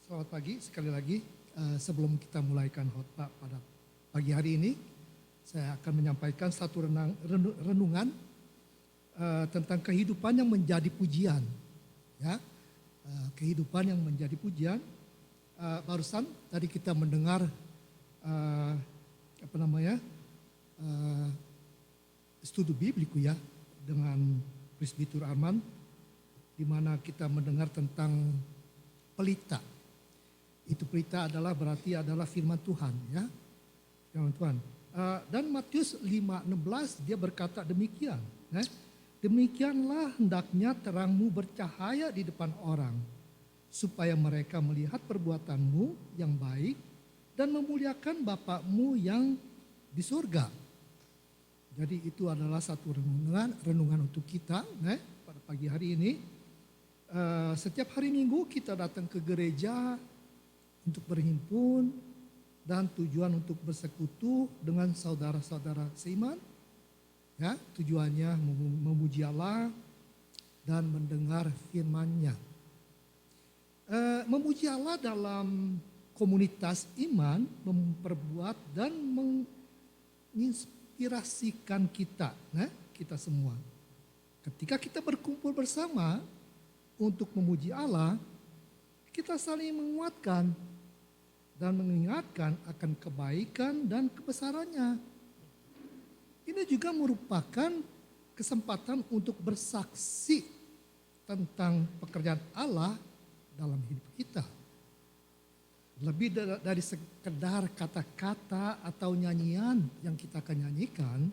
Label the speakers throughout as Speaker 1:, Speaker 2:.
Speaker 1: Selamat pagi sekali lagi. Sebelum kita mulaikan khotbah pada pagi hari ini, saya akan menyampaikan satu renungan tentang kehidupan yang menjadi pujian. Ya, kehidupan yang menjadi pujian. Barusan tadi kita mendengar studi bibliku ya dengan Presbitur Arman, di mana kita mendengar tentang pelita. Itu pelita berarti adalah firman Tuhan ya. Firman Tuhan. Dan Matius 5:16 dia berkata demikian. Demikianlah hendaknya terangmu bercahaya di depan orang, supaya mereka melihat perbuatanmu yang baik dan memuliakan Bapakmu yang di surga. Jadi itu adalah satu renungan untuk kita pada pagi hari ini. Setiap hari Minggu kita datang ke gereja untuk berhimpun dan tujuan untuk bersekutu dengan saudara-saudara seiman. Ya, tujuannya memuji Allah dan mendengar firman-Nya. Memuji Allah dalam komunitas iman memperbuat dan menginspirasikan kita semua. Ketika kita berkumpul bersama untuk memuji Allah, kita saling menguatkan dan mengingatkan akan kebaikan dan kebesarannya. Ini juga merupakan kesempatan untuk bersaksi tentang pekerjaan Allah dalam hidup kita. Lebih dari sekedar kata-kata atau nyanyian yang kita akan nyanyikan,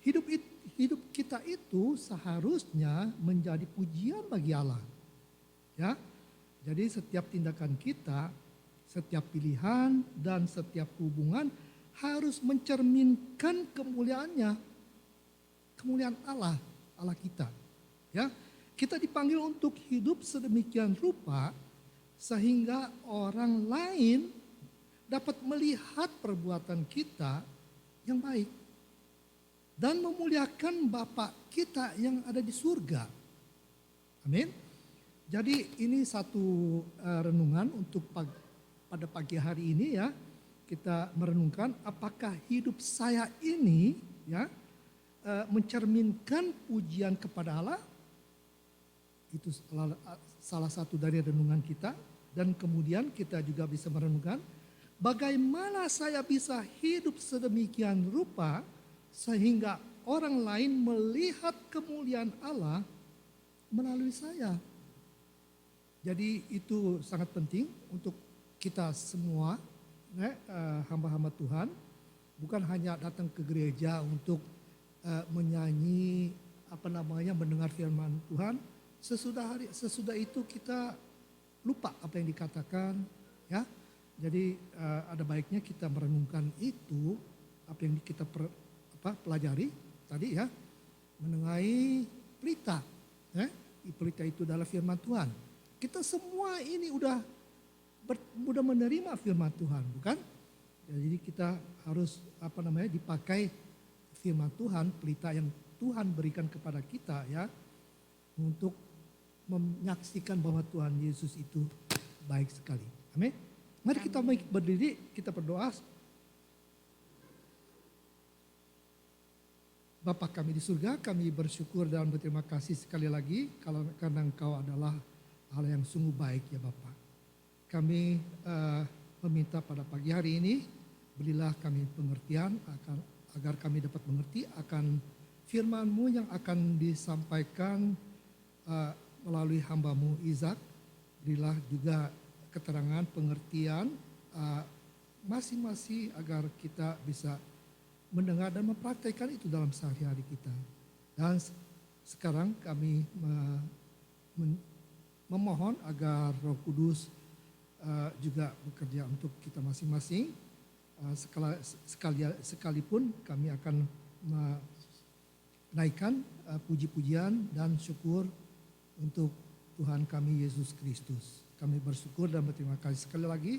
Speaker 1: hidup kita itu seharusnya menjadi pujian bagi Allah. Ya, jadi setiap tindakan kita, setiap pilihan dan setiap hubungan harus mencerminkan kemuliaan Allah kita. Ya, kita dipanggil untuk hidup sedemikian rupa sehingga orang lain dapat melihat perbuatan kita yang baik dan memuliakan Bapa kita yang ada di surga. Amin. Jadi ini satu renungan untuk pada pagi hari ini ya, kita merenungkan apakah hidup saya ini ya mencerminkan pujian kepada Allah. Itu salah satu dari renungan kita, dan kemudian kita juga bisa merenungkan bagaimana saya bisa hidup sedemikian rupa sehingga orang lain melihat kemuliaan Allah melalui saya. Jadi itu sangat penting untuk kita semua, hamba-hamba Tuhan, bukan hanya datang ke gereja untuk menyanyi, mendengar firman Tuhan. Sesudah itu kita lupa apa yang dikatakan, ya. Jadi ada baiknya kita merenungkan itu, apa yang kita pelajari tadi ya, mengenai pelita. Pelita itu adalah firman Tuhan. Kita semua ini udah menerima firman Tuhan, bukan? Jadi kita harus dipakai firman Tuhan, pelita yang Tuhan berikan kepada kita ya, untuk menyaksikan bahwa Tuhan Yesus itu baik sekali. Amin. Mari kita berdiri, kita berdoa. Bapa kami di surga, kami bersyukur dan berterima kasih sekali lagi karena Engkau adalah Allah yang sungguh baik ya Bapa. Kami meminta pada pagi hari ini, berilah kami pengertian agar kami dapat mengerti akan firman-Mu yang akan disampaikan melalui hamba-Mu Izak. Berilah juga keterangan, pengertian masing-masing agar kita bisa mendengar dan mempraktikkan itu dalam sehari-hari kita. Dan sekarang kami memohon agar Roh Kudus juga bekerja untuk kita masing-masing. Sekalipun kami akan menaikkan puji-pujian dan syukur untuk Tuhan kami Yesus Kristus. Kami bersyukur dan berterima kasih sekali lagi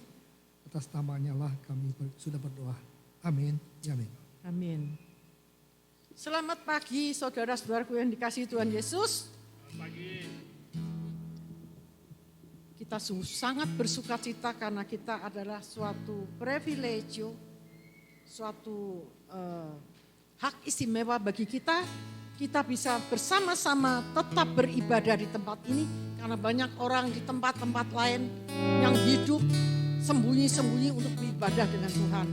Speaker 1: atas namanya lah kami sudah berdoa. Amin. Amin.
Speaker 2: Amin. Selamat pagi saudara-saudaraku yang dikasihi Tuhan Yesus.
Speaker 3: Selamat pagi.
Speaker 2: Kita sungguh sangat bersuka cita karena kita adalah suatu privilege, suatu hak istimewa bagi kita. Kita bisa bersama-sama tetap beribadah di tempat ini karena banyak orang di tempat-tempat lain yang hidup sembunyi-sembunyi untuk beribadah dengan Tuhan.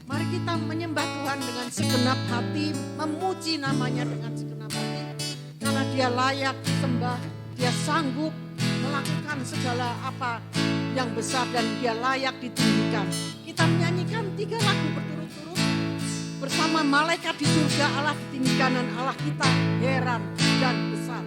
Speaker 2: Mari kita menyembah Tuhan dengan segenap hati, memuji namanya dengan segenap hati. Karena dia layak disembah, dia sanggup melakukan segala apa yang besar dan dia layak ditinggikan. Kita menyanyikan 3 lagu berturut-turut bersama malaikat di surga. Allah ditinggikan dan Allah kita heran dan besar.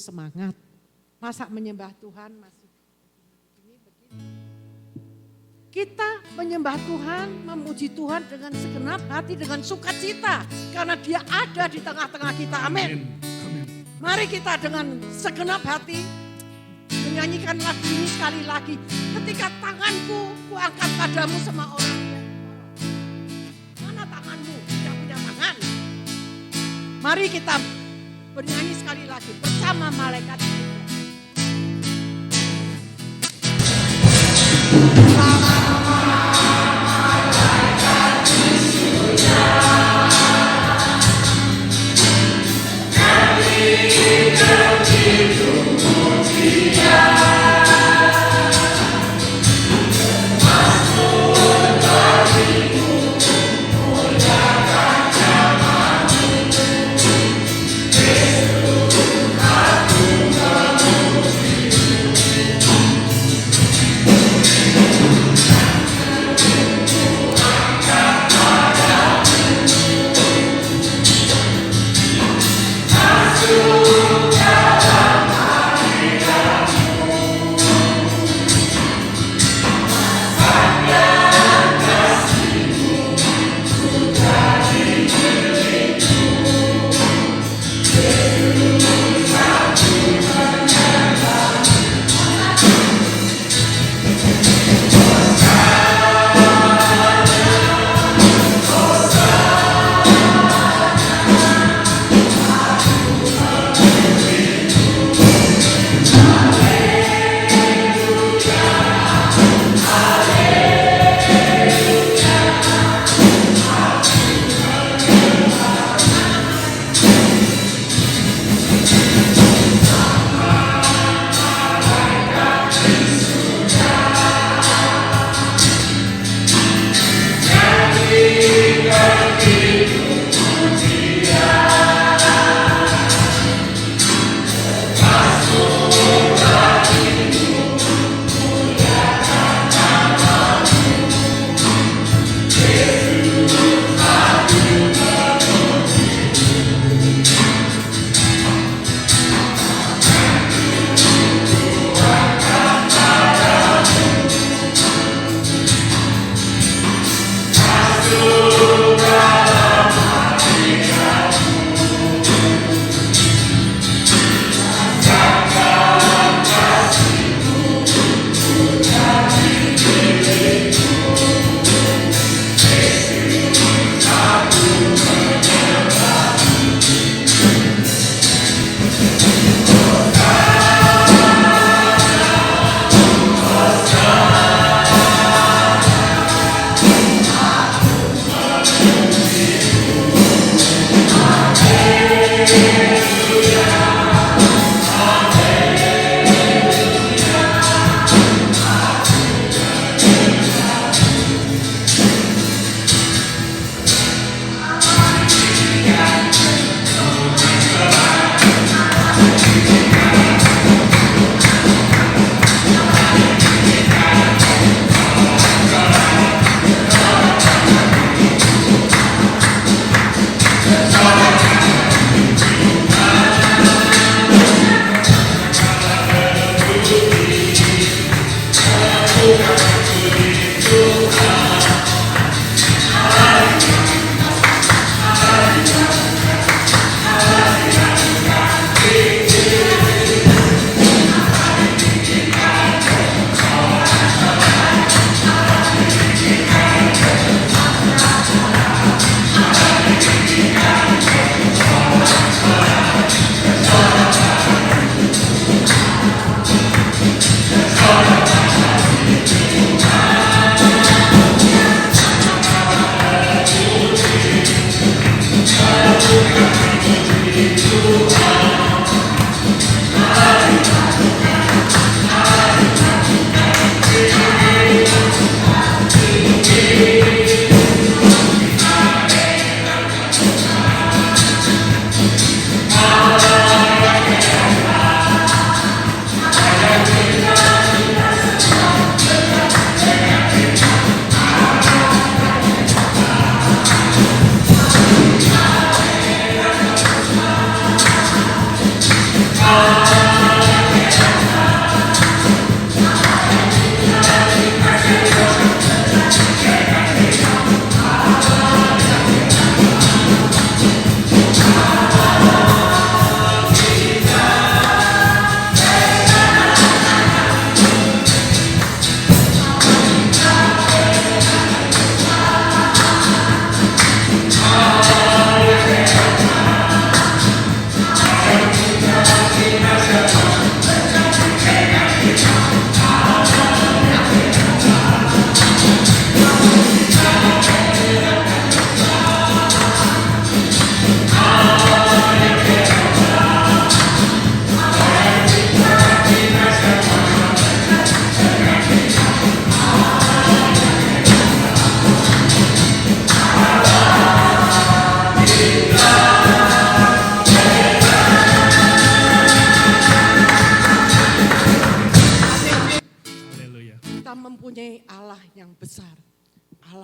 Speaker 2: Semangat. Masa menyembah Tuhan masih begini. Kita menyembah Tuhan, memuji Tuhan dengan segenap hati, dengan sukacita. Karena dia ada di tengah-tengah kita. Amin. Mari kita dengan segenap hati menyanyikan lagu ini sekali lagi. Ketika tanganku kuangkat padamu sama orang yang mana tanganmu? Tidak punya tangan. Mari kita bernyanyi sekali lagi bersama malaikat itu.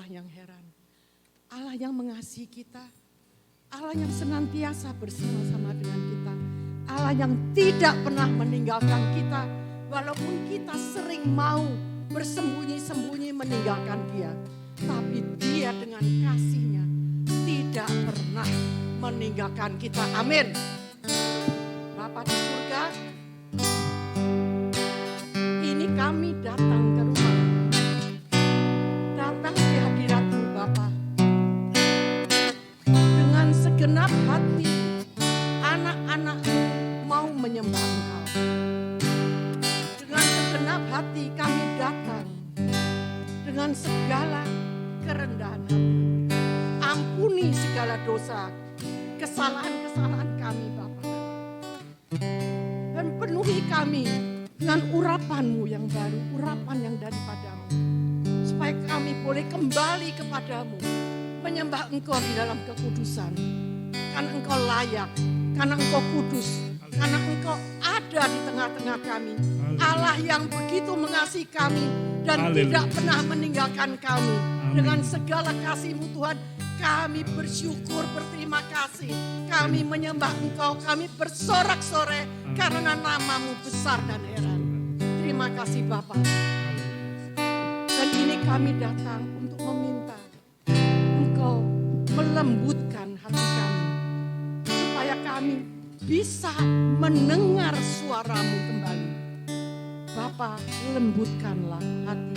Speaker 2: yang heran. Allah yang mengasihi kita, Allah yang senantiasa bersama-sama dengan kita, Allah yang tidak pernah meninggalkan kita, walaupun kita sering mau bersembunyi-sembunyi meninggalkan Dia, tapi Dia dengan kasih-Nya tidak pernah meninggalkan kita. Amin. Bapa di surga, ini kami datang ke rumah, datang di hadirat-Mu Bapa, dengan segenap hati anak-anak-Mu mau menyembah Engkau. Dengan segenap hati kami datang, dengan segala kerendahan hati. Ampuni segala dosa, kesalahan-kesalahan kami Bapa. Dan penuhi kami dengan urapan-Mu yang baru, urapan yang daripada-Mu. Supaya kami boleh kembali kepadamu, menyembah Engkau di dalam kekudusan. Karena Engkau layak, karena Engkau kudus, karena Engkau ada di tengah-tengah kami. Allah yang begitu mengasihi kami dan tidak pernah meninggalkan kami. Dengan segala kasih-Mu Tuhan, kami bersyukur, berterima kasih. Kami menyembah Engkau, kami bersorak-sorai karena nama-Mu besar dan heran. Terima kasih Bapa. Dan ini kami datang untuk meminta Engkau melembutkan hati kami, supaya kami bisa mendengar suara-Mu kembali. Bapa, lembutkanlah hati.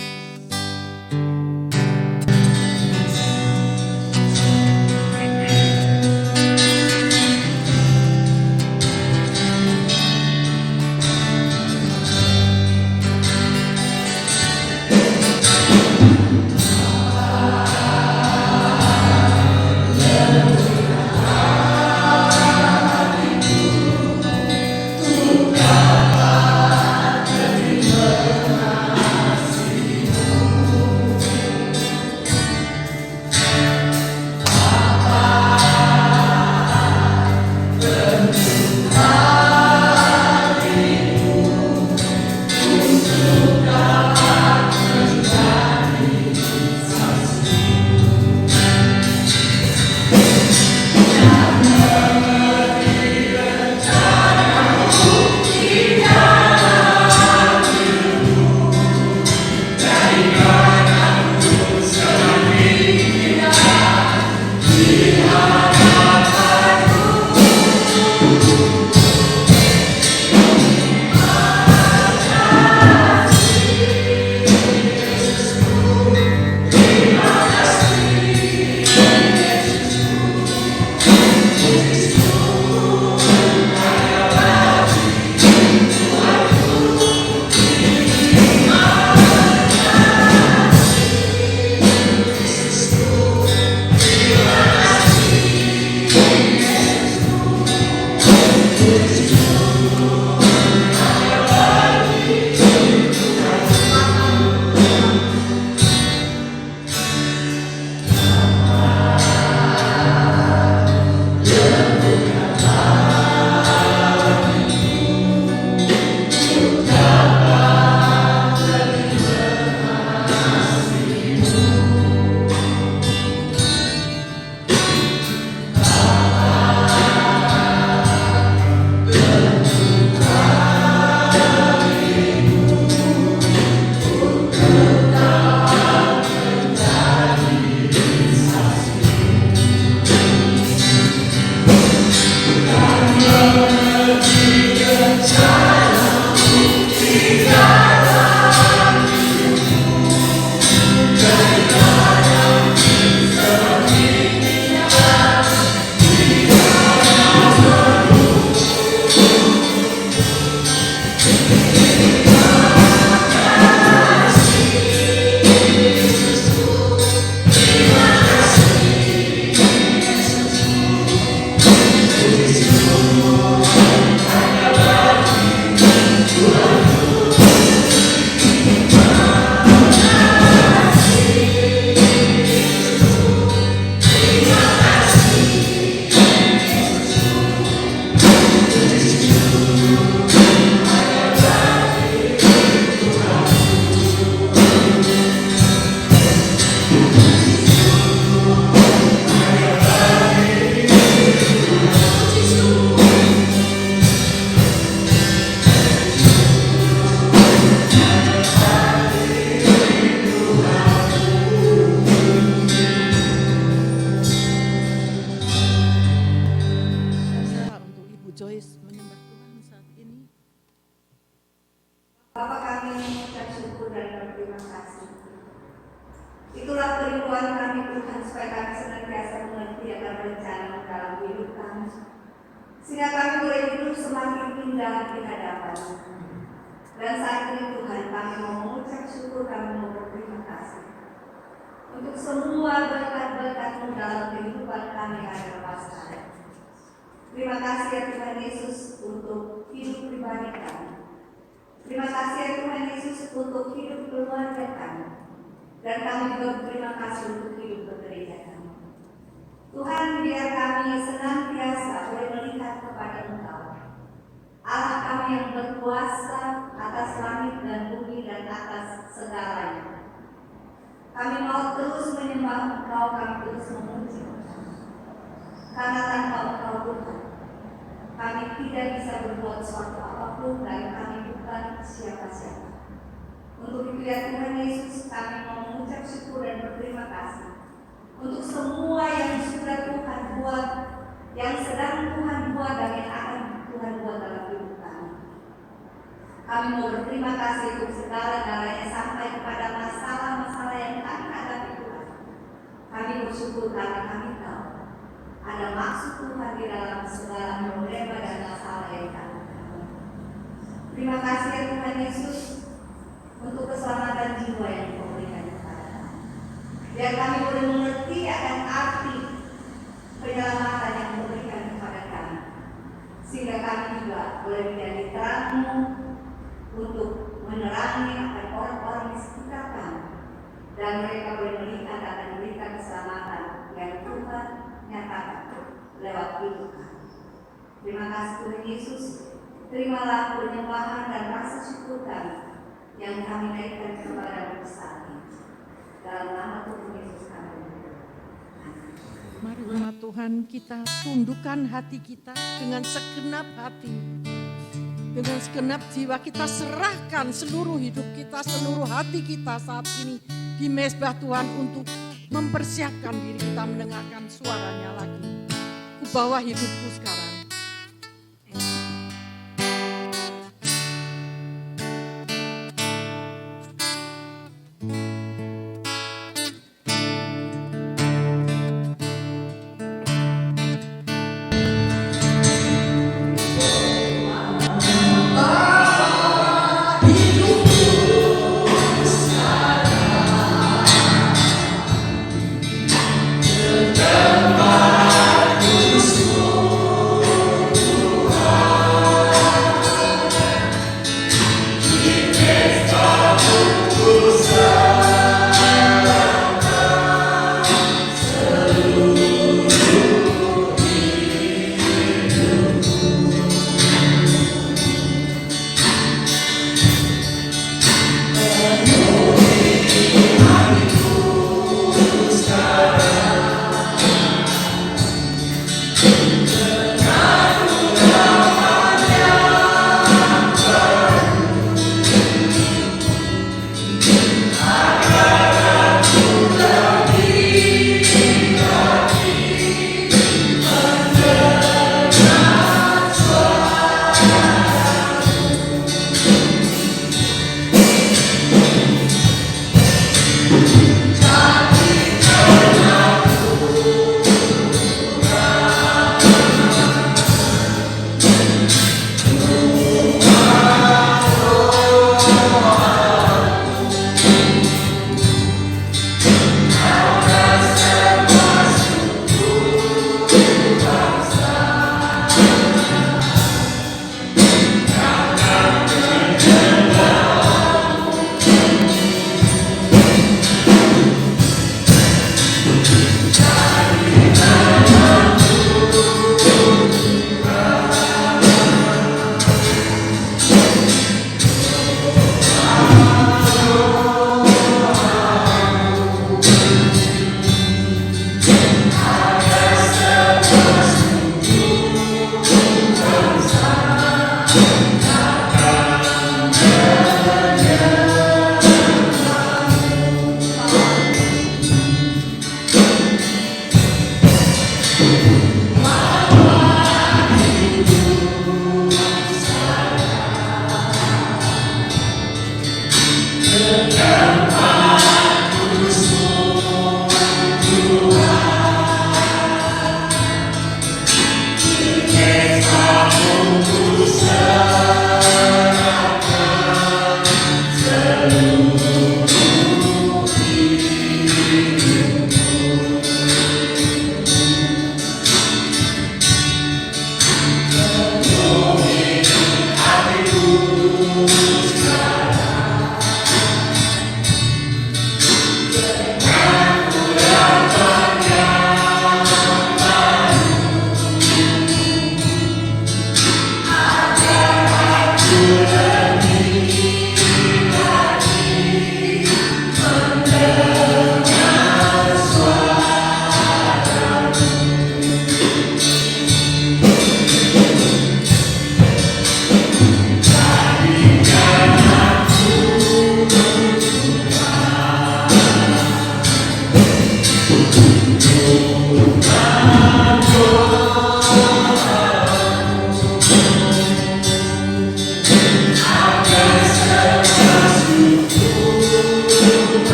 Speaker 2: menyembah Tuhan saat ini.
Speaker 3: Bapa kami mengucap syukur dan berterima kasih. Itulah perinduan kami Tuhan, supaya kami senantiasa mengerti akan rencana dalam hidup kami, sehingga kami boleh hidup semakin indah di hadapan-Mu. Dan saat ini Tuhan, kami mau mengucap syukur, kami mau berterima kasih untuk semua berkat-berkat-Mu dalam kehidupan kami hari Paskah. Terima kasih ya Tuhan Yesus untuk hidup pribadi kami. Terima kasih ya Tuhan Yesus untuk hidup keluarga kami. Dan kami juga berterima kasih untuk hidup bergereja kami. Tuhan, biar kami senantiasa boleh melihat kepada Engkau, Allah kami yang berkuasa atas langit dan bumi dan atas segalanya. Kami mau terus menyembah Engkau, kami terus memuji Engkau. Karena tanpa Engkau Tuhan, kami tidak bisa berbuat suatu apapun dan kami bukan siapa-siapa. Untuk itu ya Tuhan Yesus, kami mau mengucap syukur dan berterima kasih untuk semua yang sudah Tuhan buat, yang sedang Tuhan buat dan yang akan Tuhan buat dalam hidup kami. Kami mau berterima kasih untuk segala-galanya sampai kepada masalah-masalah yang kami hadapi Tuhan. Kami bersyukur karena kami tahu ada maksud Tuhan di dalam segala problema dan masalah yang kami hadapi. Terima kasih ya Tuhan Yesus untuk keselamatan jiwa yang Kau berikan kepada kami. Biar kami boleh mengerti akan arti penyelamatan yang Kau berikan kepada kami, sehingga kami juga boleh menjadi terang-Mu untuk menerangi akan orang-orang di sekitar kami, dan mereka boleh melihat akan berita keselamatan yang Tuhan nyatakan lewat hidup kami. Terima kasih Tuhan Yesus. Terimalah penyembahan dan rasa syukur kami yang kami naikkan kepada-Mu saat ini. Dalam nama Tuhan Yesus kami berdoa.
Speaker 2: Mari umat Tuhan, kita tundukkan hati kita dengan segenap hati. Dengan segenap jiwa kita serahkan seluruh hidup kita, seluruh hati kita saat ini di mezbah Tuhan untuk mempersiapkan diri kita mendengarkan suaranya lagi. Ku bawa hidupku sekarang.
Speaker 4: Terima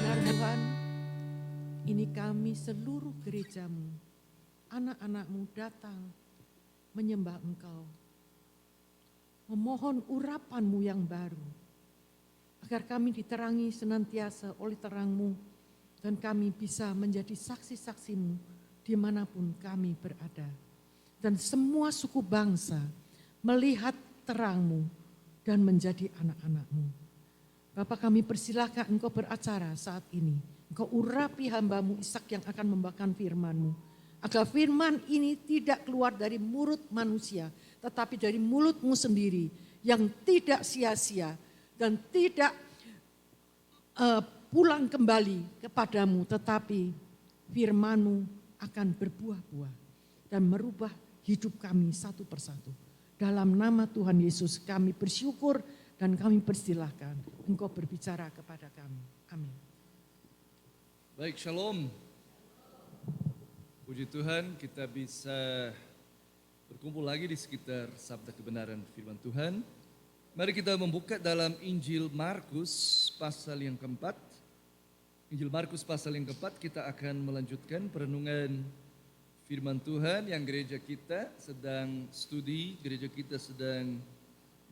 Speaker 2: Benar Tuhan, ini kami seluruh gerejamu, anak-anakmu datang menyembah Engkau. Memohon urapanmu yang baru, agar kami diterangi senantiasa oleh terangmu, dan kami bisa menjadi saksi-saksimu dimanapun kami berada. Dan semua suku bangsa melihat terangmu dan menjadi anak-anakmu. Bapak, kami persilahkan Engkau beracara saat ini. Engkau urapi hambamu Ishak yang akan membawakan firman-Mu. Agar firman ini tidak keluar dari mulut manusia, tetapi dari mulut-Mu sendiri yang tidak sia-sia dan tidak pulang kembali kepadamu, tetapi firman-Mu akan berbuah-buah dan merubah hidup kami satu persatu. Dalam nama Tuhan Yesus kami bersyukur dan kami persilahkan Engkau berbicara kepada kami. Amin.
Speaker 4: Baik, shalom. Puji Tuhan, kita bisa berkumpul lagi di sekitar sabda kebenaran firman Tuhan. Mari kita membuka dalam Injil Markus pasal yang keempat. Injil Markus pasal yang keempat, kita akan melanjutkan perenungan firman Tuhan yang gereja kita sedang studi, gereja kita sedang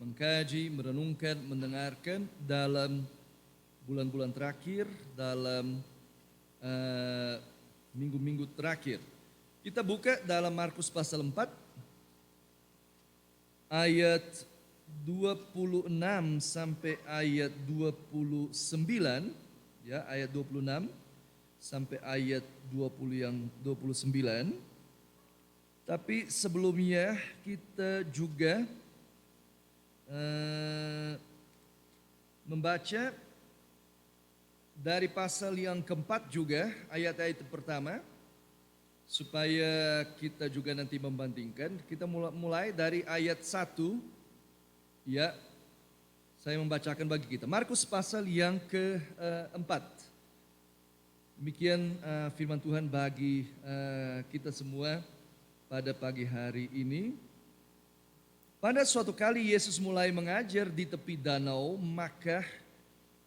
Speaker 4: mengkaji, merenungkan, mendengarkan dalam bulan-bulan terakhir, dalam minggu-minggu terakhir. Kita buka dalam Markus pasal 4 ayat 26 sampai ayat 29, ya, ayat 26 sampai ayat 20 yang 29. Tapi sebelumnya kita juga membaca dari pasal yang keempat juga, ayat-ayat pertama, supaya kita juga nanti membandingkan. Kita mulai dari ayat 1, ya, saya membacakan bagi kita. Markus pasal yang keempat. Demikian firman Tuhan bagi kita semua pada pagi hari ini. Pada suatu kali Yesus mulai mengajar di tepi danau, maka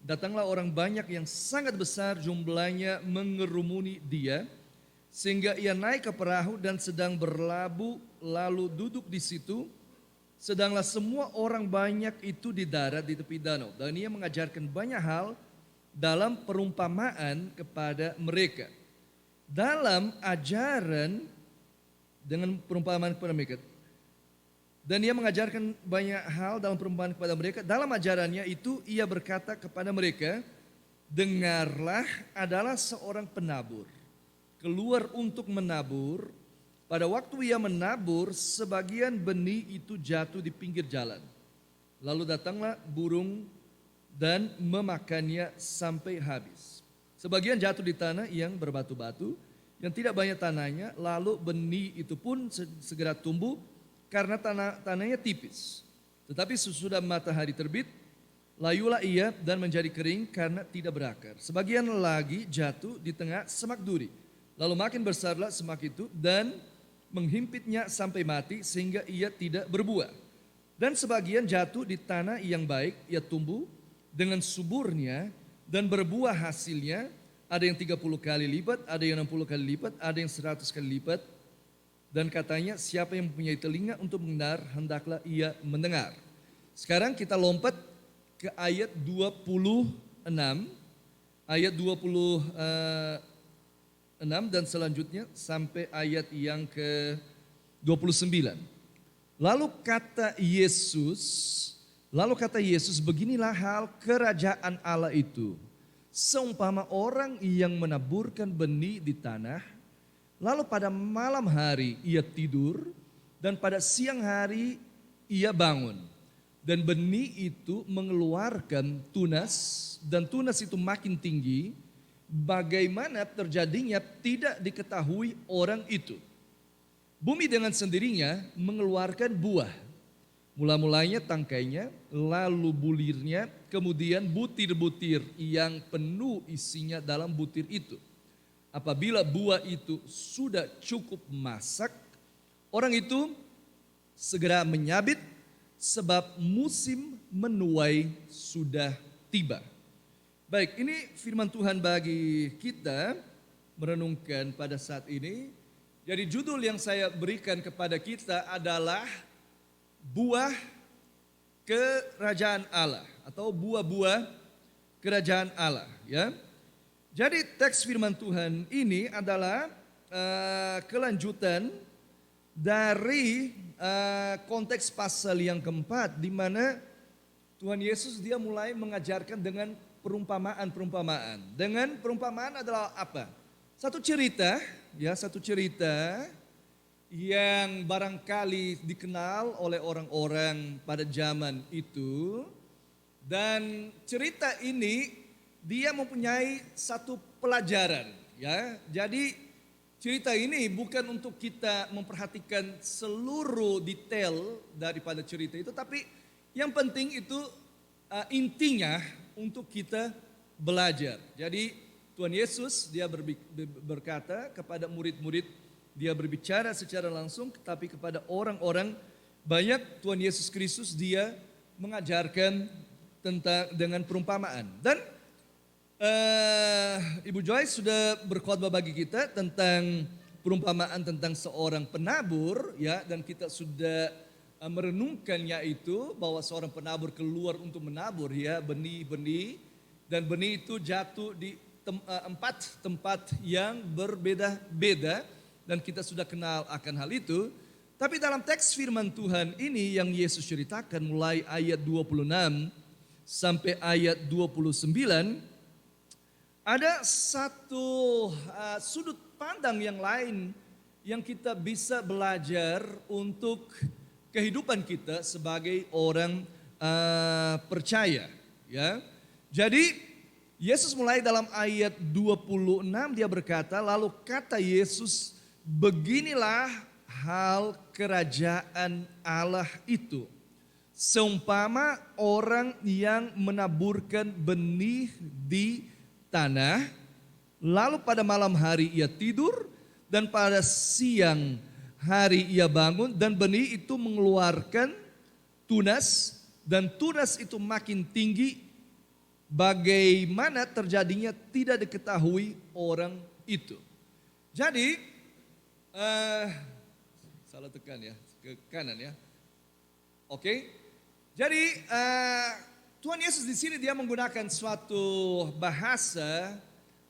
Speaker 4: datanglah orang banyak yang sangat besar jumlahnya mengerumuni dia, sehingga ia naik ke perahu dan sedang berlabuh lalu duduk di situ. Sedanglah semua orang banyak itu di darat di tepi danau, dan ia mengajarkan banyak hal dalam perumpamaan kepada mereka. Dalam ajaran dengan perumpamaan kepada mereka. Dan ia mengajarkan banyak hal dalam perumpamaan kepada mereka. Dalam ajarannya itu ia berkata kepada mereka, dengarlah, adalah seorang penabur keluar untuk menabur. Pada waktu ia menabur, sebagian benih itu jatuh di pinggir jalan. Lalu datanglah burung dan memakannya sampai habis. Sebagian jatuh di tanah yang berbatu-batu, yang tidak banyak tanahnya, lalu benih itu pun segera tumbuh karena tanahnya tipis. Tetapi sesudah matahari terbit, layulah ia dan menjadi kering karena tidak berakar. Sebagian lagi jatuh di tengah semak duri. Lalu makin besarlah semak itu dan menghimpitnya sampai mati sehingga ia tidak berbuah. Dan sebagian jatuh di tanah yang baik, ia tumbuh dengan suburnya dan berbuah hasilnya. Ada yang 30 kali lipat, ada yang 60 kali lipat, ada yang 100 kali lipat. Dan katanya siapa yang mempunyai telinga untuk mendengar, hendaklah ia mendengar. Sekarang kita lompat ke ayat 26, ayat 26 dan selanjutnya sampai ayat yang ke-29. Lalu kata Yesus, beginilah hal kerajaan Allah itu. Seumpama orang yang menaburkan benih di tanah, lalu pada malam hari ia tidur, dan pada siang hari ia bangun. Dan benih itu mengeluarkan tunas, dan tunas itu makin tinggi. Bagaimana terjadinya tidak diketahui orang itu. Bumi dengan sendirinya mengeluarkan buah. Mula-mulanya tangkainya, lalu bulirnya, kemudian butir-butir yang penuh isinya dalam butir itu. Apabila buah itu sudah cukup masak, orang itu segera menyabit sebab musim menuai sudah tiba. Baik, ini firman Tuhan bagi kita merenungkan pada saat ini. Jadi judul yang saya berikan kepada kita adalah buah kerajaan Allah atau buah-buah kerajaan Allah, ya. Jadi teks firman Tuhan ini adalah kelanjutan dari konteks pasal yang keempat, di mana Tuhan Yesus dia mulai mengajarkan dengan perumpamaan. Dengan perumpamaan adalah apa? Satu cerita yang barangkali dikenal oleh orang-orang pada zaman itu, dan cerita ini dia mempunyai satu pelajaran, ya. Jadi cerita ini bukan untuk kita memperhatikan seluruh detail daripada cerita itu, tapi yang penting itu intinya untuk kita belajar. Jadi Tuhan Yesus dia berkata kepada murid-murid, dia berbicara secara langsung, tetapi kepada orang-orang banyak Tuhan Yesus Kristus dia mengajarkan dengan perumpamaan. Dan Ibu Joyce sudah berkhotbah bagi kita tentang perumpamaan tentang seorang penabur, ya, dan kita sudah merenungkannya itu bahwa seorang penabur keluar untuk menabur, ya, benih-benih, dan benih itu jatuh di empat tempat yang berbeda-beda. Dan kita sudah kenal akan hal itu. Tapi dalam teks firman Tuhan ini yang Yesus ceritakan mulai ayat 26 sampai ayat 29. Ada satu sudut pandang yang lain yang kita bisa belajar untuk kehidupan kita sebagai orang percaya. Ya. Jadi Yesus mulai dalam ayat 26 dia berkata, lalu kata Yesus, beginilah hal kerajaan Allah itu. Seumpama orang yang menaburkan benih di tanah, lalu pada malam hari ia tidur, dan pada siang hari ia bangun, dan benih itu mengeluarkan tunas, dan tunas itu makin tinggi. Bagaimana terjadinya tidak diketahui orang itu. Jadi salah tekan ya, ke kanan ya. Oke. Jadi Tuhan Yesus di sini dia menggunakan suatu bahasa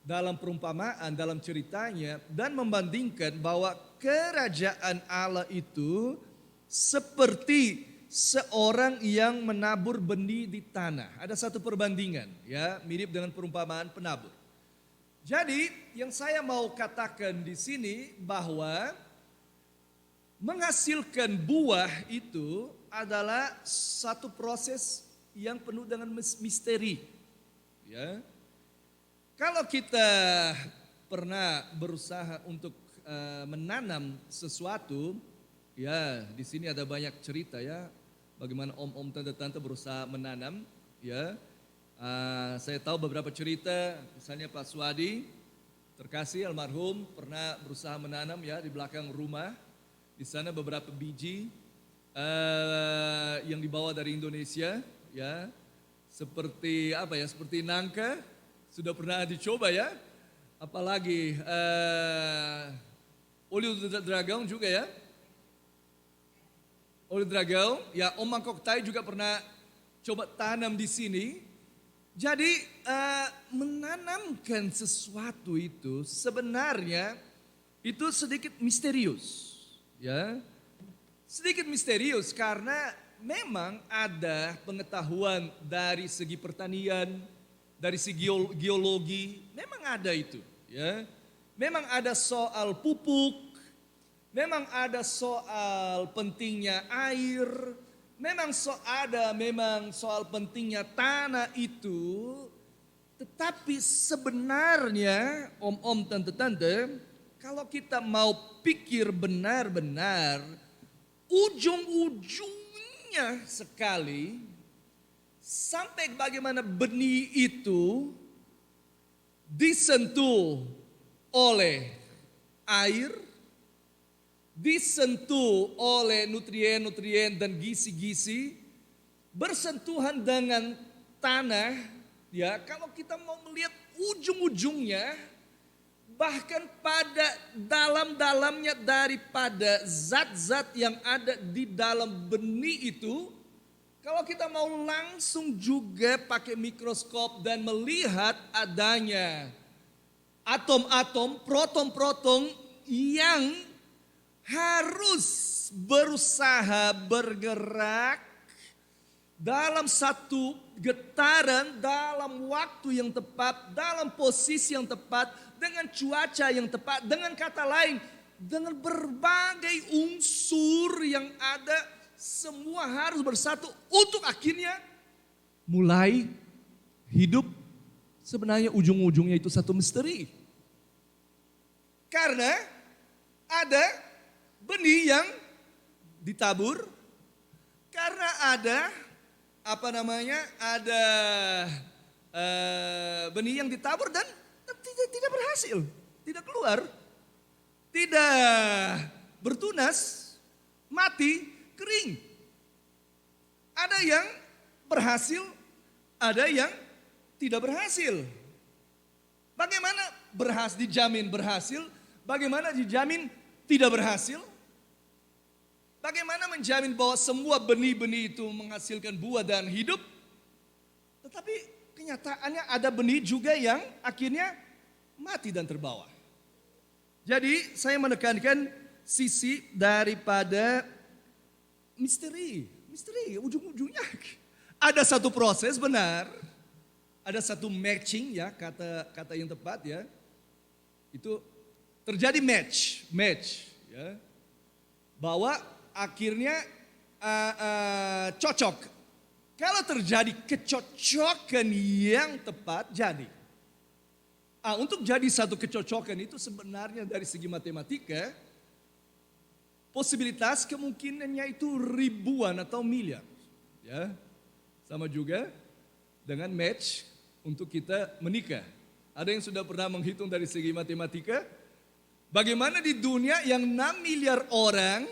Speaker 4: dalam perumpamaan, dalam ceritanya, dan membandingkan bahwa kerajaan Allah itu seperti seorang yang menabur benih di tanah. Ada satu perbandingan, ya, mirip dengan perumpamaan penabur. Jadi yang saya mau katakan di sini bahwa menghasilkan buah itu adalah satu proses yang penuh dengan misteri. Ya. Kalau kita pernah berusaha untuk menanam sesuatu, ya di sini ada banyak cerita ya. bagaimana om-om tante-tante berusaha menanam, ya. Saya tahu beberapa cerita, misalnya Pak Swadi, terkasih almarhum pernah berusaha menanam ya di belakang rumah. Di sana beberapa biji yang dibawa dari Indonesia, ya, seperti apa ya, seperti nangka, sudah pernah dicoba ya. Apalagi oli dragão juga ya. Oli dragão, ya Om Mangkok Tai juga pernah coba tanam di sini. Jadi menanamkan sesuatu itu sebenarnya itu sedikit misterius, ya. Sedikit misterius karena memang ada pengetahuan dari segi pertanian, dari segi geologi, memang ada itu, ya. Memang ada soal pupuk, memang ada soal pentingnya air, memang soal pentingnya tanah itu. Tetapi sebenarnya om-om tante-tante, kalau kita mau pikir benar-benar, ujung-ujungnya sekali, sampai bagaimana benih itu disentuh oleh air, disentuh oleh nutrien-nutrien dan gizi-gizi, bersentuhan dengan tanah, ya. Kalau kita mau melihat ujung-ujungnya, bahkan pada dalam-dalamnya daripada zat-zat yang ada di dalam benih itu, kalau kita mau langsung juga pakai mikroskop dan melihat adanya atom-atom, proton-proton yang harus berusaha bergerak dalam satu getaran, dalam waktu yang tepat, dalam posisi yang tepat, dengan cuaca yang tepat, dengan kata lain, dengan berbagai unsur yang ada, semua harus bersatu untuk akhirnya mulai hidup. Sebenarnya ujung-ujungnya itu satu misteri. Karena ada benih yang ditabur, karena ada ada benih yang ditabur dan tidak berhasil, tidak keluar, tidak bertunas, mati, kering. Ada yang berhasil, ada yang tidak berhasil. Bagaimana dijamin berhasil? Bagaimana dijamin tidak berhasil? Bagaimana menjamin bahwa semua benih-benih itu menghasilkan buah dan hidup? Tetapi kenyataannya ada benih juga yang akhirnya mati dan terbawa. Jadi saya menekankan sisi daripada misteri ujung-ujungnya. Ada satu proses benar, ada satu matching ya, kata yang tepat ya. Itu terjadi match ya. Bahwa akhirnya cocok. Kalau terjadi kecocokan yang tepat, jadi. Untuk jadi satu kecocokan itu sebenarnya dari segi matematika, posibilitas kemungkinannya itu ribuan atau miliar. Ya, sama juga dengan match untuk kita menikah. Ada yang sudah pernah menghitung dari segi matematika, bagaimana di dunia yang 6 miliar orang,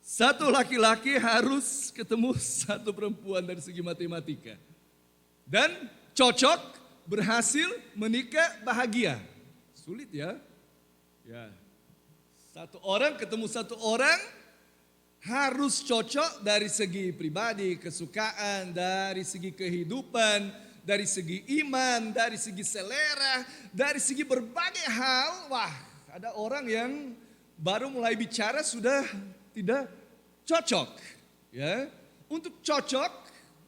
Speaker 4: satu laki-laki harus ketemu satu perempuan dari segi matematika. Dan cocok, berhasil, menikah, bahagia. Sulit ya. Ya. Satu orang ketemu satu orang, harus cocok dari segi pribadi, kesukaan, dari segi kehidupan, dari segi iman, dari segi selera, dari segi berbagai hal. Wah, ada orang yang baru mulai bicara sudah tidak cocok. Ya, untuk cocok,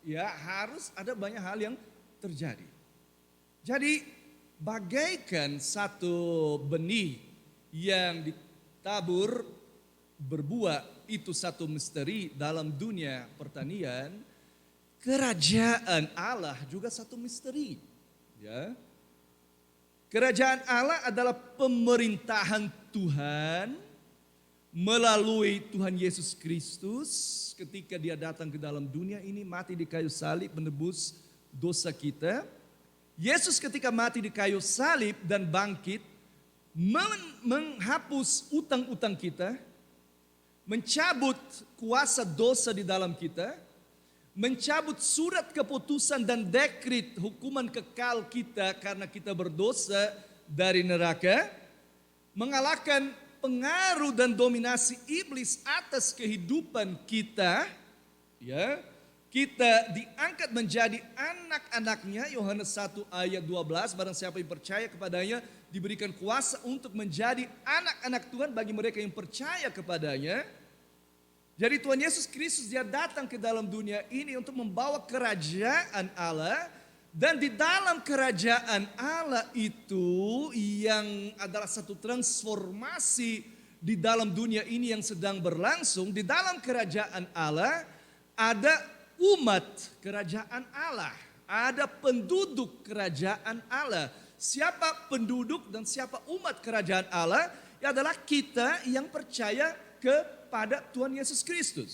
Speaker 4: ya harus ada banyak hal yang terjadi. Jadi bagaikan satu benih yang ditabur berbuah, itu satu misteri dalam dunia pertanian. Kerajaan Allah juga satu misteri. Ya. Kerajaan Allah adalah pemerintahan Tuhan melalui Tuhan Yesus Kristus ketika dia datang ke dalam dunia ini, mati di kayu salib menebus dosa kita. Yesus ketika mati di kayu salib dan bangkit, menghapus utang-utang kita, mencabut kuasa dosa di dalam kita, mencabut surat keputusan dan dekret hukuman kekal kita karena kita berdosa dari neraka, mengalahkan pengaruh dan dominasi iblis atas kehidupan kita, ya. Kita diangkat menjadi anak-anaknya, Yohanes 1 ayat 12, barang siapa yang percaya kepadanya diberikan kuasa untuk menjadi anak-anak Tuhan bagi mereka yang percaya kepadanya. Jadi Tuhan Yesus Kristus dia datang ke dalam dunia ini untuk membawa kerajaan Allah. Dan di dalam kerajaan Allah itu yang adalah satu transformasi di dalam dunia ini yang sedang berlangsung. Di dalam kerajaan Allah ada umat kerajaan Allah. Ada penduduk kerajaan Allah. Siapa penduduk dan siapa umat kerajaan Allah? Ya adalah kita yang percaya kepada Tuhan Yesus Kristus.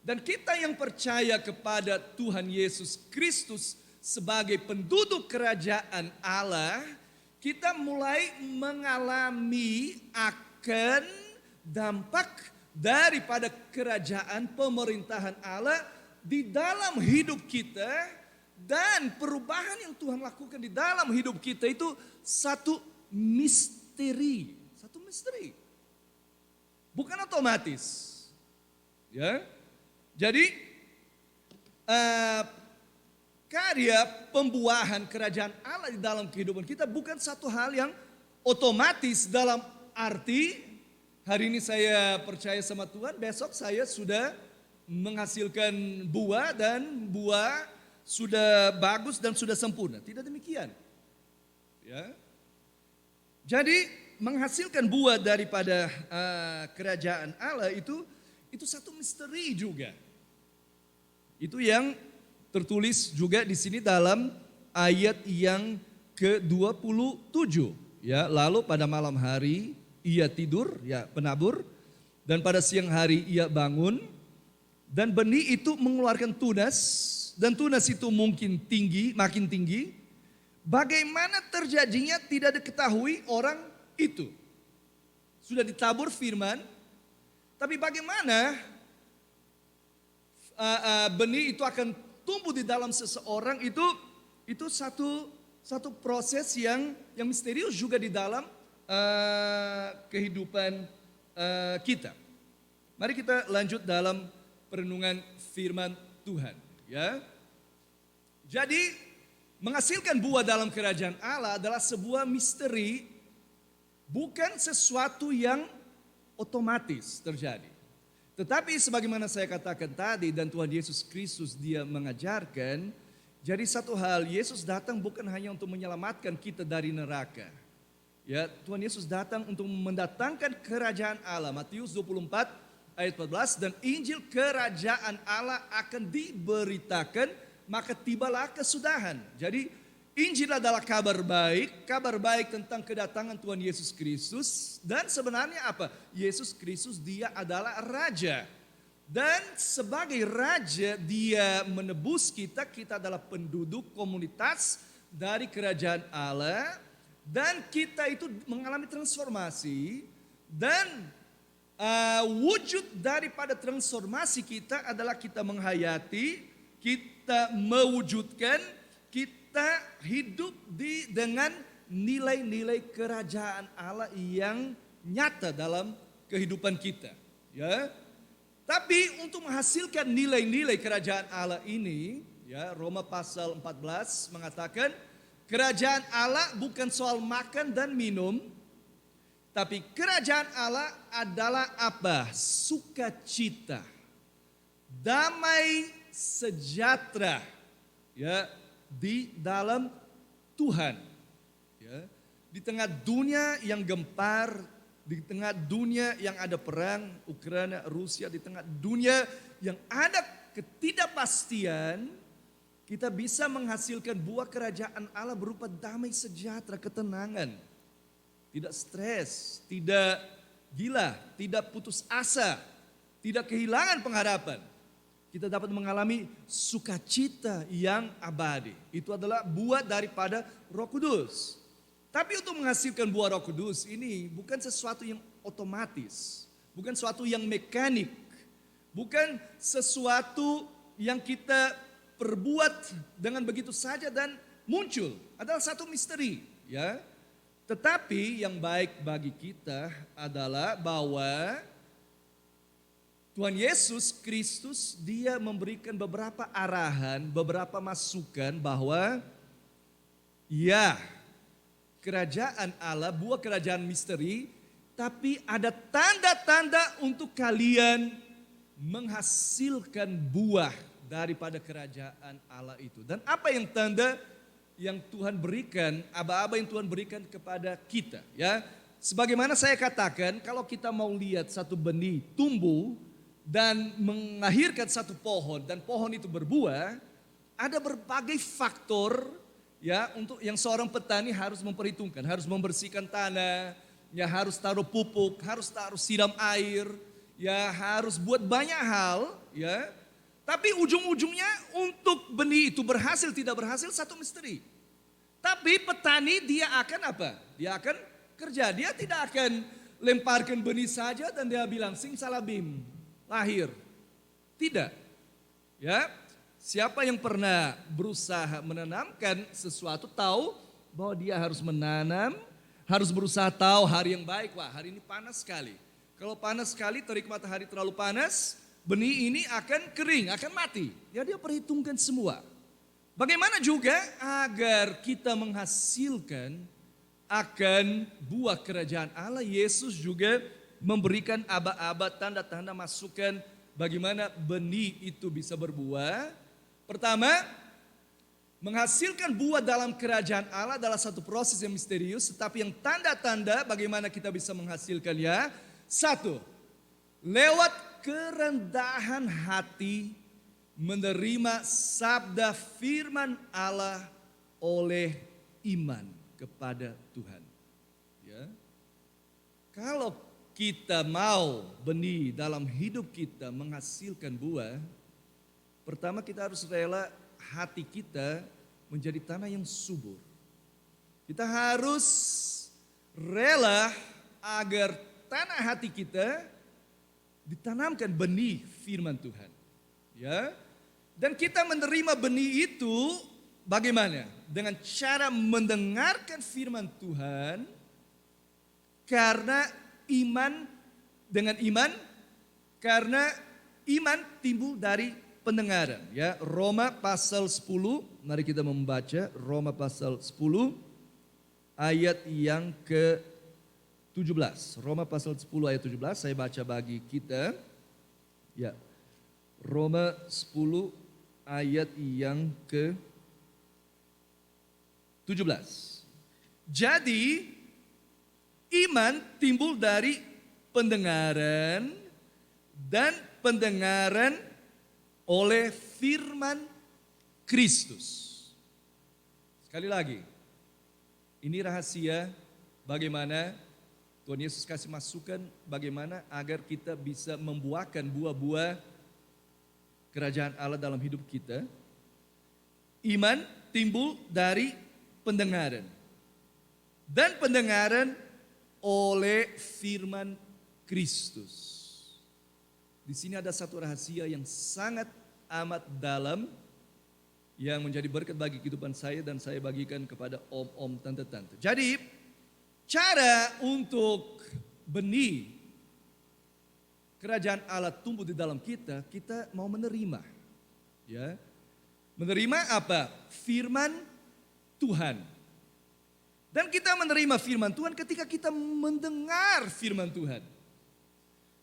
Speaker 4: Dan kita yang percaya kepada Tuhan Yesus Kristus sebagai penduduk kerajaan Allah, kita mulai mengalami akan dampak daripada kerajaan pemerintahan Allah di dalam hidup kita. Dan perubahan yang Tuhan lakukan di dalam hidup kita itu satu misteri. Satu misteri. Bukan otomatis. Ya. Jadi karya pembuahan kerajaan Allah di dalam kehidupan kita bukan satu hal yang otomatis, dalam arti hari ini saya percaya sama Tuhan, besok saya sudah menghasilkan buah dan buah sudah bagus dan sudah sempurna. Tidak demikian. Ya. Jadi menghasilkan buah daripada kerajaan Allah itu satu misteri juga. Itu yang tertulis juga di sini dalam ayat yang ke-27. Ya, lalu pada malam hari ia tidur, ya penabur, dan pada siang hari ia bangun, dan benih itu mengeluarkan tunas, dan tunas itu mungkin tinggi, makin tinggi. Bagaimana terjadinya tidak diketahui orang itu. Sudah ditabur firman, tapi bagaimana benih itu akan tumbuh di dalam seseorang itu satu proses yang misterius juga di dalam kehidupan kita. Mari kita lanjut dalam perenungan firman Tuhan. Ya, jadi menghasilkan buah dalam kerajaan Allah adalah sebuah misteri, bukan sesuatu yang otomatis terjadi. Tetapi sebagaimana saya katakan tadi dan Tuhan Yesus Kristus dia mengajarkan, jadi satu hal, Yesus datang bukan hanya untuk menyelamatkan kita dari neraka. Ya, Tuhan Yesus datang untuk mendatangkan kerajaan Allah. Matius 24 ayat 14, dan Injil kerajaan Allah akan diberitakan, maka tibalah kesudahan. Jadi Injil adalah kabar baik tentang kedatangan Tuhan Yesus Kristus. Dan sebenarnya apa? Yesus Kristus dia adalah Raja. Dan sebagai Raja dia menebus kita adalah penduduk komunitas dari kerajaan Allah. Dan kita itu mengalami transformasi. Dan wujud daripada transformasi kita adalah kita menghayati, kita mewujudkan, kita hidup dengan nilai-nilai kerajaan Allah yang nyata dalam kehidupan kita. Ya, tapi untuk menghasilkan nilai-nilai kerajaan Allah ini, ya Roma pasal 14 mengatakan kerajaan Allah bukan soal makan dan minum. Tapi kerajaan Allah adalah apa? Sukacita, damai sejahtera, ya di dalam Tuhan. Ya, di tengah dunia yang gempar, di tengah dunia yang ada perang Ukraina, Rusia, di tengah dunia yang ada ketidakpastian, kita bisa menghasilkan buah kerajaan Allah berupa damai sejahtera, ketenangan. Tidak stres, tidak gila, tidak putus asa, tidak kehilangan pengharapan. Kita dapat mengalami sukacita yang abadi. Itu adalah buah daripada Roh Kudus. Tapi untuk menghasilkan buah Roh Kudus ini bukan sesuatu yang otomatis, bukan sesuatu yang mekanik, bukan sesuatu yang kita perbuat dengan begitu saja dan muncul. Adalah satu misteri, ya. Tetapi yang baik bagi kita adalah bahwa Tuhan Yesus Kristus dia memberikan beberapa arahan, beberapa masukan bahwa ya, kerajaan Allah, buah kerajaan misteri, tapi ada tanda-tanda untuk kalian menghasilkan buah daripada kerajaan Allah itu. Dan apa yang tanda yang Tuhan berikan, aba-aba yang Tuhan berikan kepada kita, ya. Sebagaimana saya katakan, kalau kita mau lihat satu benih tumbuh dan melahirkan satu pohon dan pohon itu berbuah, ada berbagai faktor ya untuk yang seorang petani harus memperhitungkan, harus membersihkan tanah, ya harus taruh pupuk, harus taruh siram air, ya harus buat banyak hal, ya. Tapi ujung-ujungnya untuk benih itu berhasil tidak berhasil satu misteri. Tapi petani dia akan apa? Dia akan kerja. Dia tidak akan lemparkan benih saja dan dia bilang simsalabim, lahir. Tidak. Ya. Siapa yang pernah berusaha menanamkan sesuatu tahu bahwa dia harus menanam, harus berusaha tahu hari yang baik. Wah, hari ini panas sekali. Kalau panas sekali, terik matahari terlalu panas, benih ini akan kering, akan mati. Ya dia perhitungkan semua. Bagaimana juga agar kita menghasilkan akan buah kerajaan Allah, Yesus juga memberikan aba-aba tanda-tanda masukan bagaimana benih itu bisa berbuah. Pertama, menghasilkan buah dalam kerajaan Allah adalah satu proses yang misterius, tetapi yang tanda-tanda bagaimana kita bisa menghasilkannya. Satu, lewat kerendahan hati menerima sabda firman Allah oleh iman kepada Tuhan. Ya. Kalau kita mau benih dalam hidup kita menghasilkan buah, pertama kita harus rela hati kita menjadi tanah yang subur. Kita harus rela agar tanah hati kita ditanamkan benih firman Tuhan. Ya. Dan kita menerima benih itu bagaimana? Dengan cara mendengarkan firman Tuhan karena iman, dengan iman, karena iman timbul dari pendengaran. Ya, Roma pasal 10, mari kita membaca Roma pasal 10 ayat yang ke-17. Roma pasal 10 ayat 17 saya baca bagi kita. Ya. Roma 10 ayat yang ke-17. Jadi iman timbul dari pendengaran dan pendengaran oleh firman Kristus. Sekali lagi, ini rahasia bagaimana Tuhan Yesus kasih masukan bagaimana agar kita bisa membuahkan buah-buah kerajaan Allah dalam hidup kita. Iman timbul dari pendengaran. Dan pendengaran oleh firman Kristus. Di sini ada satu rahasia yang sangat amat dalam yang menjadi berkat bagi kehidupan saya dan saya bagikan kepada om-om, tante-tante. Jadi, cara untuk benih kerajaan Allah tumbuh di dalam kita, kita mau menerima. Ya. Menerima apa? Firman Tuhan. Dan kita menerima firman Tuhan ketika kita mendengar firman Tuhan.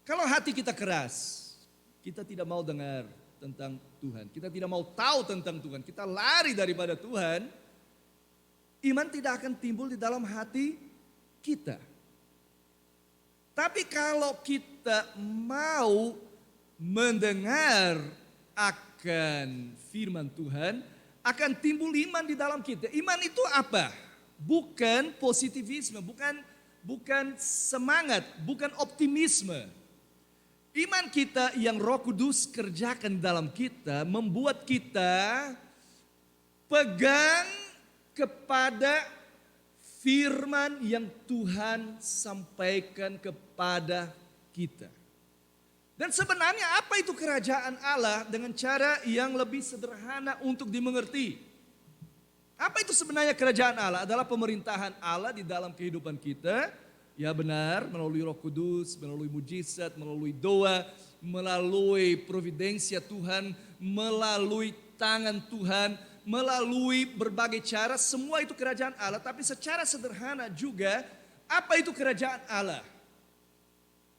Speaker 4: Kalau hati kita keras, kita tidak mau dengar tentang Tuhan. Kita tidak mau tahu tentang Tuhan. Kita lari daripada Tuhan. Iman tidak akan timbul di dalam hati kita. Tapi kalau kita mau mendengar akan firman Tuhan, akan timbul iman di dalam kita. Iman itu apa? Bukan positivisme, bukan bukan semangat, bukan optimisme. Iman kita yang Roh Kudus kerjakan dalam kita membuat kita pegang kepada firman yang Tuhan sampaikan kepada kita. Dan sebenarnya apa itu kerajaan Allah dengan cara yang lebih sederhana untuk dimengerti? Apa itu sebenarnya kerajaan Allah? Adalah pemerintahan Allah di dalam kehidupan kita. Ya benar, melalui Roh Kudus, melalui mujizat, melalui doa, melalui providensia Tuhan, melalui tangan Tuhan, melalui berbagai cara, semua itu kerajaan Allah. Tapi secara sederhana juga, apa itu kerajaan Allah?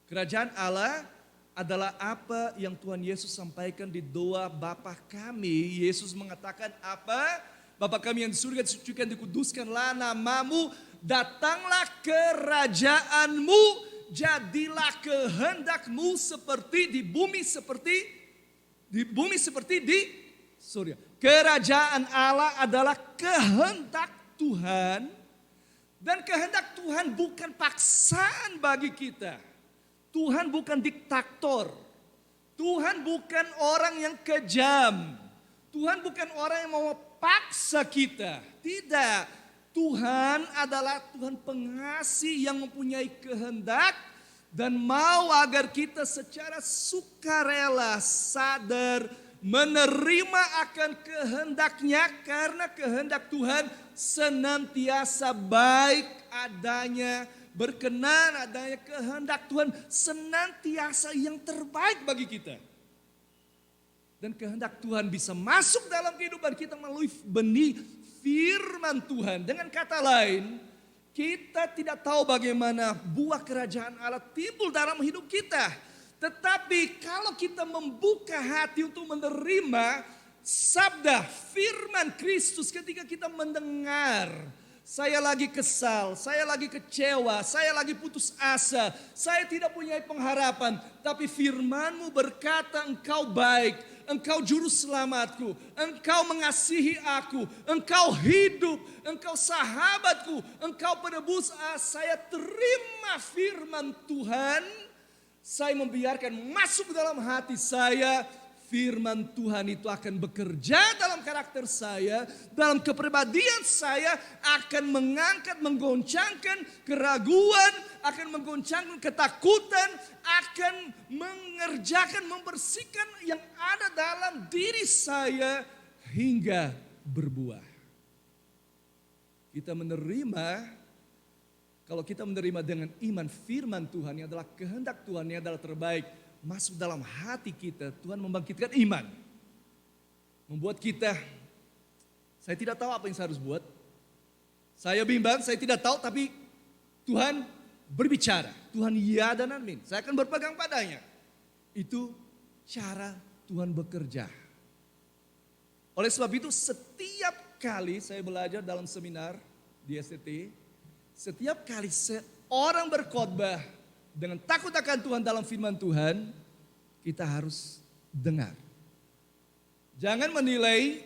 Speaker 4: Kerajaan Allah adalah apa yang Tuhan Yesus sampaikan di doa Bapa kami. Yesus mengatakan apa? Bapa kami yang di surga, disucikan, dikuduskanlah namamu, datanglah kerajaanmu, jadilah kehendakmu seperti di bumi seperti di surga. Kerajaan Allah adalah kehendak Tuhan, dan kehendak Tuhan bukan paksaan bagi kita. Tuhan bukan diktator. Tuhan bukan orang yang kejam. Tuhan bukan orang yang mau paksa kita. Tidak. Tuhan adalah Tuhan pengasih yang mempunyai kehendak dan mau agar kita secara sukarela, sadar, menerima akan kehendaknya, karena kehendak Tuhan senantiasa baik adanya, berkenan adanya. Kehendak Tuhan senantiasa yang terbaik bagi kita. Dan kehendak Tuhan bisa masuk dalam kehidupan kita melalui benih firman Tuhan. Dengan kata lain, kita tidak tahu bagaimana buah kerajaan Allah timbul dalam hidup kita. Tetapi kalau kita membuka hati untuk menerima sabda firman Kristus, ketika kita mendengar, saya lagi kesal, saya lagi kecewa, saya lagi putus asa, saya tidak punya pengharapan. Tapi firman-Mu berkata engkau baik, engkau juru selamatku, engkau mengasihi aku, engkau hidup, engkau sahabatku, engkau penebus. Saya terima firman Tuhan, saya membiarkan masuk dalam hati saya. Firman Tuhan itu akan bekerja dalam karakter saya, dalam kepribadian saya, akan mengangkat, menggoncangkan keraguan, akan menggoncangkan ketakutan, akan mengerjakan, membersihkan yang ada dalam diri saya hingga berbuah. Kita menerima, kalau kita menerima dengan iman firman Tuhan yang adalah kehendak Tuhan yang adalah terbaik, masuk dalam hati kita, Tuhan membangkitkan iman. Membuat kita, saya tidak tahu apa yang saya harus buat. Saya bimbang, saya tidak tahu, tapi Tuhan berbicara. Tuhan ya dan amin. Saya akan berpegang padanya. Itu cara Tuhan bekerja. Oleh sebab itu setiap kali saya belajar dalam seminar di STT, setiap kali seorang berkhotbah dengan takut akan Tuhan dalam firman Tuhan, kita harus dengar. Jangan menilai,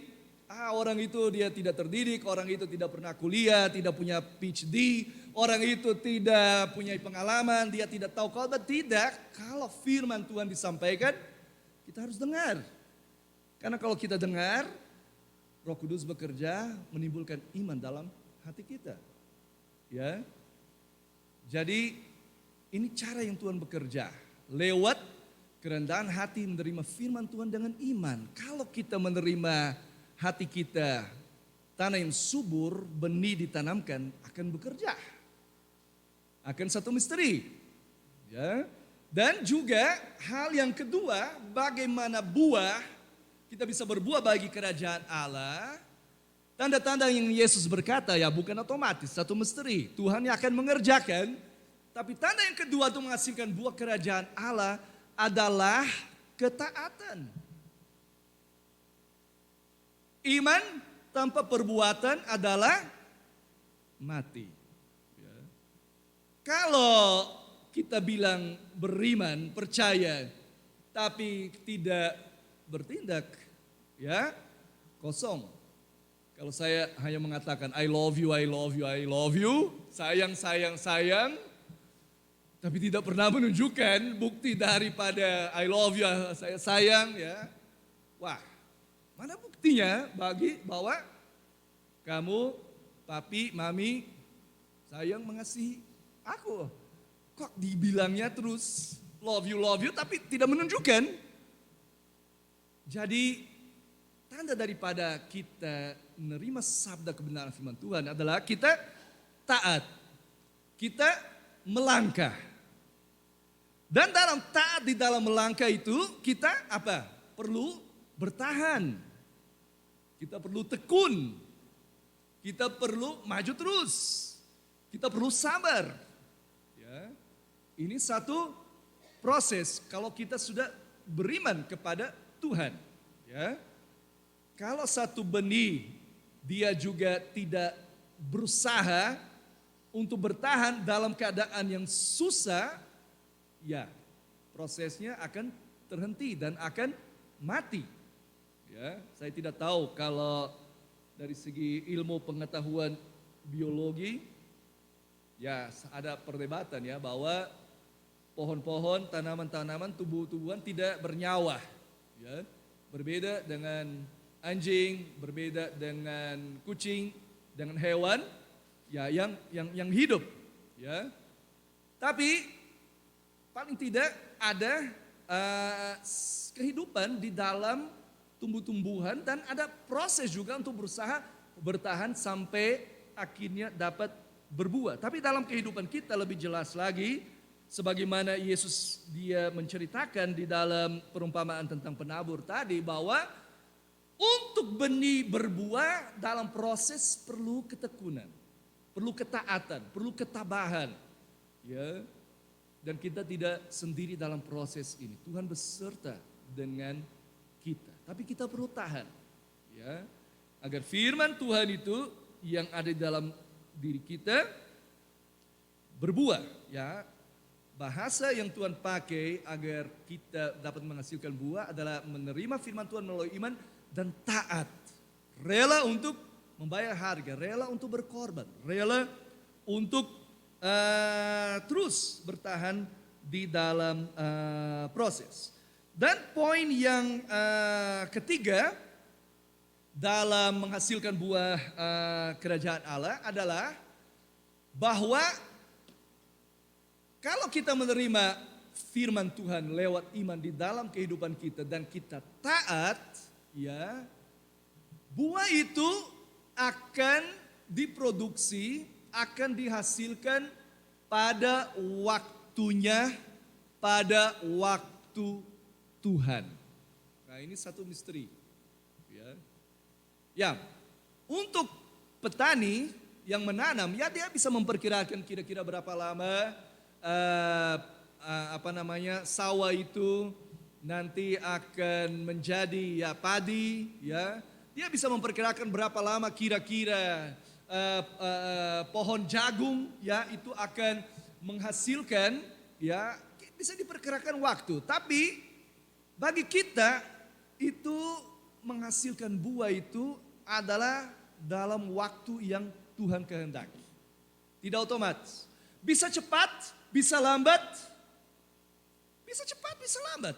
Speaker 4: orang itu dia tidak terdidik, orang itu tidak pernah kuliah, tidak punya PhD, orang itu tidak punya pengalaman, dia tidak tahu khotbah. Tidak, kalau firman Tuhan disampaikan, kita harus dengar. Karena kalau kita dengar, Roh Kudus bekerja menimbulkan iman dalam hati kita. Ya. Jadi ini cara yang Tuhan bekerja, lewat kerendahan hati menerima firman Tuhan dengan iman. Kalau kita menerima hati kita, tanah yang subur, benih ditanamkan, akan bekerja. Akan satu misteri. Ya. Dan juga hal yang kedua, bagaimana buah, kita bisa berbuah bagi kerajaan Allah. Tanda-tanda yang Yesus berkata ya bukan otomatis, satu misteri. Tuhan yang akan mengerjakan. Tapi tanda yang kedua untuk menghasilkan buah kerajaan Allah adalah ketaatan. Iman tanpa perbuatan adalah mati. Ya. Kalau kita bilang beriman, percaya, tapi tidak bertindak, ya kosong. Kalau saya hanya mengatakan I love you, I love you, I love you, sayang, sayang, sayang, tapi tidak pernah menunjukkan bukti daripada I love you, saya sayang ya. Wah, mana buktinya bahwa kamu, papi, mami, sayang mengasihi aku? Kok dibilangnya terus love you, tapi tidak menunjukkan. Jadi tanda daripada kita menerima sabda kebenaran firman Tuhan adalah kita taat, kita melangkah. Dan dalam taat di dalam melangkah itu kita apa? Perlu bertahan. Kita perlu tekun. Kita perlu maju terus. Kita perlu sabar. Ya. Ini satu proses kalau kita sudah beriman kepada Tuhan. Ya. Kalau satu benih dia juga tidak berusaha untuk bertahan dalam keadaan yang susah, ya, prosesnya akan terhenti dan akan mati. Ya, saya tidak tahu kalau dari segi ilmu pengetahuan biologi, ya ada perdebatan ya bahwa pohon-pohon, tanaman-tanaman, tumbuh-tumbuhan tidak bernyawa. Ya, berbeda dengan anjing, berbeda dengan kucing, dengan hewan, ya yang hidup. Ya, tapi paling tidak ada kehidupan di dalam tumbuh-tumbuhan dan ada proses juga untuk berusaha bertahan sampai akhirnya dapat berbuah. Tapi dalam kehidupan kita lebih jelas lagi, sebagaimana Yesus dia menceritakan di dalam perumpamaan tentang penabur tadi, bahwa untuk benih berbuah dalam proses perlu ketekunan, perlu ketaatan, perlu ketabahan. Ya. Dan kita tidak sendiri dalam proses ini. Tuhan beserta dengan kita. Tapi kita perlu tahan. Ya, agar firman Tuhan itu yang ada di dalam diri kita berbuah. Ya, bahasa yang Tuhan pakai agar kita dapat menghasilkan buah adalah menerima firman Tuhan melalui iman dan taat. Rela untuk membayar harga, rela untuk berkorban, rela untuk terus bertahan di dalam proses. Dan poin yang ketiga dalam menghasilkan buah kerajaan Allah adalah bahwa kalau kita menerima firman Tuhan lewat iman di dalam kehidupan kita dan kita taat, ya, buah itu akan diproduksi, akan dihasilkan pada waktunya, pada waktu Tuhan. Nah, ini satu misteri. Ya, untuk petani yang menanam, ya dia bisa memperkirakan kira-kira berapa lama sawah itu nanti akan menjadi ya padi, ya. Dia bisa memperkirakan berapa lama kira-kira pohon jagung ya itu akan menghasilkan, ya bisa diperkirakan waktu. Tapi bagi kita itu menghasilkan buah itu adalah dalam waktu yang Tuhan kehendaki. Tidak otomatis. Bisa cepat, bisa lambat. Bisa cepat, bisa lambat.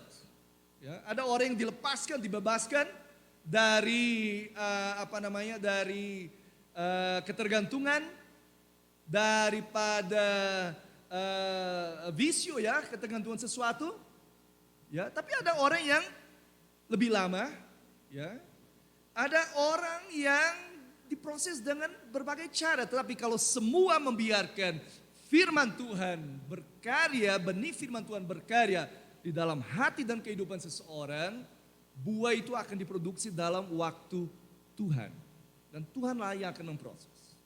Speaker 4: Ya, ada orang yang dilepaskan, dibebaskan dari dari ketergantungan, daripada visio ya, ketergantungan sesuatu. Ya, tapi ada orang yang lebih lama, ya. Ada orang yang diproses dengan berbagai cara, tetapi kalau semua membiarkan firman Tuhan berkarya, benih firman Tuhan berkarya di dalam hati dan kehidupan seseorang, buah itu akan diproduksi dalam waktu Tuhan. Dan Tuhanlah yang akan memproses.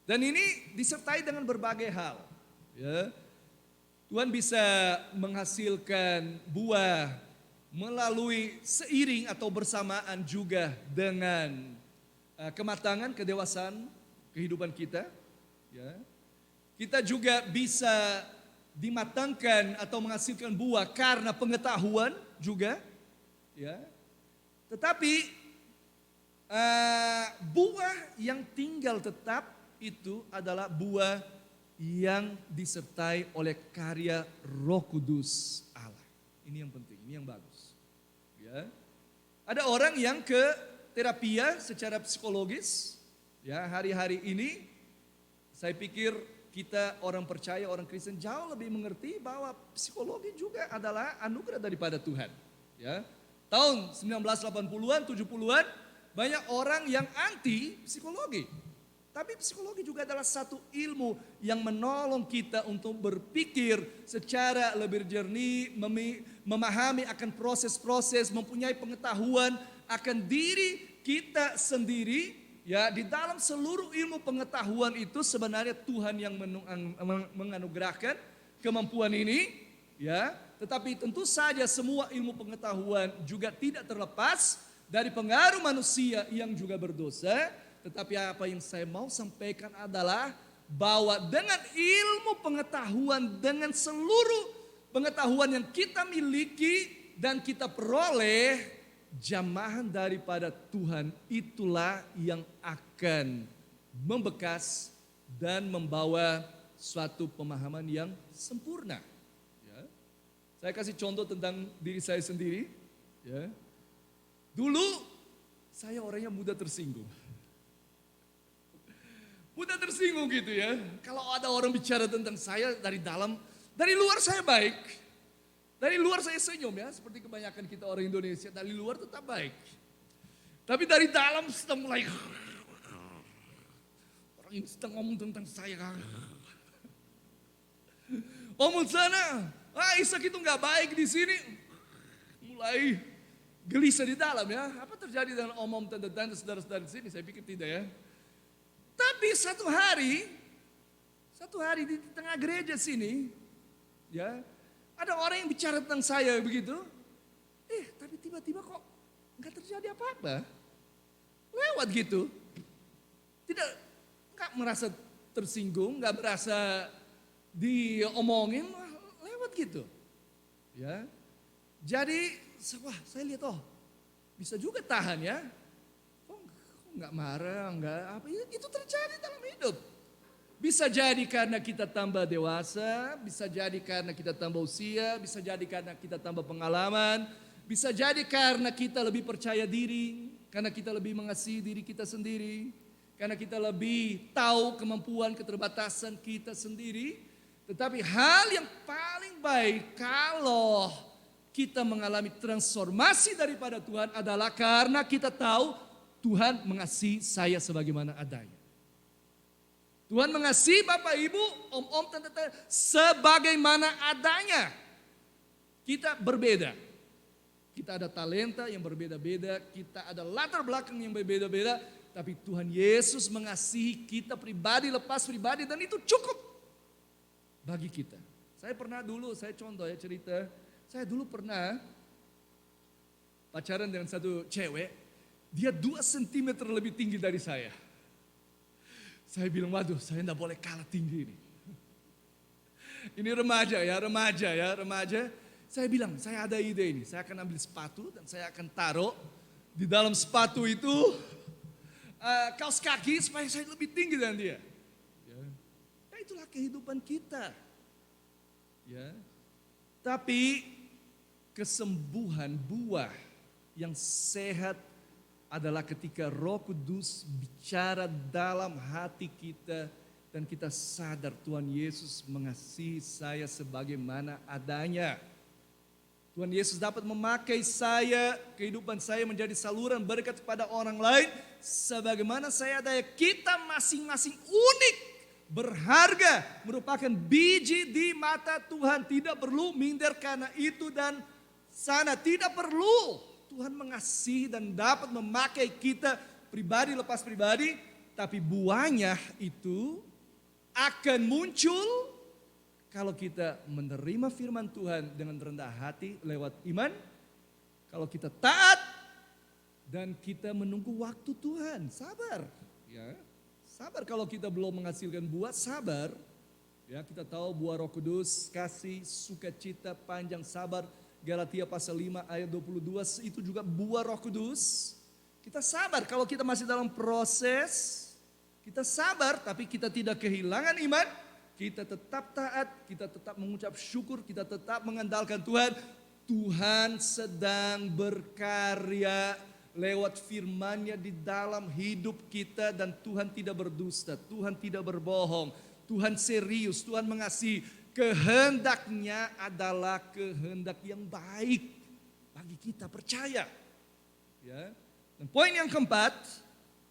Speaker 4: Dan ini disertai dengan berbagai hal. Ya. Tuhan bisa menghasilkan buah melalui seiring atau bersamaan juga dengan kematangan, kedewasaan kehidupan kita. Ya. Kita juga bisa dimatangkan atau menghasilkan buah karena pengetahuan juga. Ya. Tetapi buah yang tinggal tetap itu adalah buah yang disertai oleh karya Roh Kudus Allah. Ini yang penting, ini yang bagus. Ya. Ada orang yang ke terapia secara psikologis. Ya, hari-hari ini saya pikir kita orang percaya, orang Kristen jauh lebih mengerti bahwa psikologi juga adalah anugerah daripada Tuhan. Ya. Tahun 1980-an, 70-an banyak orang yang anti psikologi. Tapi psikologi juga adalah satu ilmu yang menolong kita untuk berpikir secara lebih jernih, memahami akan proses-proses, mempunyai pengetahuan akan diri kita sendiri. Ya, di dalam seluruh ilmu pengetahuan itu sebenarnya Tuhan yang menganugerahkan kemampuan ini, ya. Tetapi tentu saja semua ilmu pengetahuan juga tidak terlepas dari pengaruh manusia yang juga berdosa. Tetapi apa yang saya mau sampaikan adalah bahwa dengan ilmu pengetahuan, dengan seluruh pengetahuan yang kita miliki dan kita peroleh, jamahan daripada Tuhan itulah yang akan membekas dan membawa suatu pemahaman yang sempurna. Ya. Saya kasih contoh tentang diri saya sendiri. Ya. Dulu saya orangnya mudah tersinggung. Mudah tersinggung gitu ya. Kalau ada orang bicara tentang saya dari dalam, dari luar saya baik. Dari luar saya senyum ya, seperti kebanyakan kita orang Indonesia, dari luar tetap baik. Tapi dari dalam sudah mulai, orang ini sedang ngomong tentang saya. Omong sana, Ishak itu nggak baik di sini. Mulai gelisah di dalam ya. Apa terjadi dengan omong tanda-tanda saudara-saudara di sini? Saya pikir tidak ya. Tapi satu hari di tengah gereja sini, ya. Ada orang yang bicara tentang saya begitu, tapi tiba-tiba kok nggak terjadi apa-apa, lewat gitu, nggak merasa tersinggung, nggak merasa diomongin, lewat gitu, ya. Jadi, wah saya lihat bisa juga tahan ya, kok nggak marah, nggak apa, itu terjadi dalam hidup. Bisa jadi karena kita tambah dewasa, bisa jadi karena kita tambah usia, bisa jadi karena kita tambah pengalaman, bisa jadi karena kita lebih percaya diri, karena kita lebih mengasihi diri kita sendiri, karena kita lebih tahu kemampuan keterbatasan kita sendiri. Tetapi hal yang paling baik kalau kita mengalami transformasi daripada Tuhan adalah karena kita tahu Tuhan mengasihi saya sebagaimana adanya. Tuhan mengasihi Bapak Ibu, om-om, tante-tante sebagaimana adanya. Kita berbeda. Kita ada talenta yang berbeda-beda, kita ada latar belakang yang berbeda-beda, tapi Tuhan Yesus mengasihi kita pribadi lepas pribadi dan itu cukup bagi kita. Saya pernah dulu, saya contoh ya cerita, saya dulu pernah pacaran dengan satu cewek, dia 2 cm lebih tinggi dari saya. Saya bilang, waduh saya enggak boleh kalah tinggi ini. Ini remaja. Saya bilang, saya ada ide ini. Saya akan ambil sepatu dan saya akan taruh di dalam sepatu itu kaos kaki supaya saya lebih tinggi dari dia. Ya, itulah kehidupan kita. Ya, tapi kesembuhan buah yang sehat adalah ketika Roh Kudus bicara dalam hati kita dan kita sadar Tuhan Yesus mengasihi saya sebagaimana adanya. Tuhan Yesus dapat memakai saya, kehidupan saya menjadi saluran berkat kepada orang lain sebagaimana saya adanya. Kita masing-masing unik, berharga, merupakan biji di mata Tuhan. Tidak perlu minder karena itu dan sana, tidak perlu. Tuhan mengasihi dan dapat memakai kita pribadi lepas pribadi, tapi buahnya itu akan muncul kalau kita menerima firman Tuhan dengan rendah hati lewat iman, kalau kita taat dan kita menunggu waktu Tuhan, sabar. Ya, sabar kalau kita belum menghasilkan buah, sabar. Ya, kita tahu buah Roh Kudus, kasih, sukacita, panjang, sabar. Galatia pasal 5 ayat 22 itu juga buah Roh Kudus. Kita sabar kalau kita masih dalam proses. Kita sabar tapi kita tidak kehilangan iman. kita tetap taat, kita tetap mengucap syukur, kita tetap mengandalkan Tuhan. Tuhan sedang berkarya lewat firman-Nya di dalam hidup kita dan Tuhan tidak berdusta, Tuhan tidak berbohong, Tuhan serius, Tuhan mengasihi. Kehendaknya adalah kehendak yang baik bagi kita, percaya. Ya. Dan poin yang keempat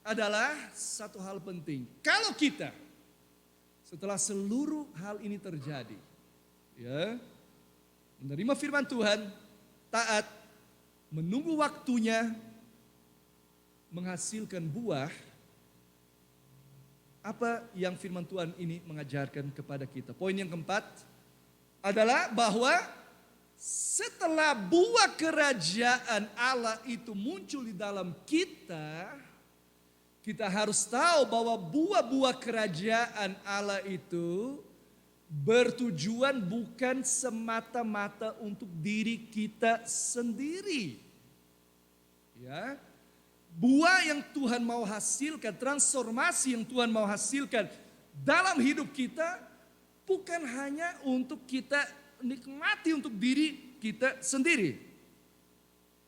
Speaker 4: adalah satu hal penting. Kalau kita setelah seluruh hal ini terjadi, ya, menerima firman Tuhan, taat, menunggu waktunya, menghasilkan buah, apa yang firman Tuhan ini mengajarkan kepada kita? Poin yang keempat adalah bahwa setelah buah kerajaan Allah itu muncul di dalam kita, kita harus tahu bahwa buah-buah kerajaan Allah itu bertujuan bukan semata-mata untuk diri kita sendiri. Ya. Buah yang Tuhan mau hasilkan, transformasi yang Tuhan mau hasilkan dalam hidup kita bukan hanya untuk kita nikmati untuk diri kita sendiri.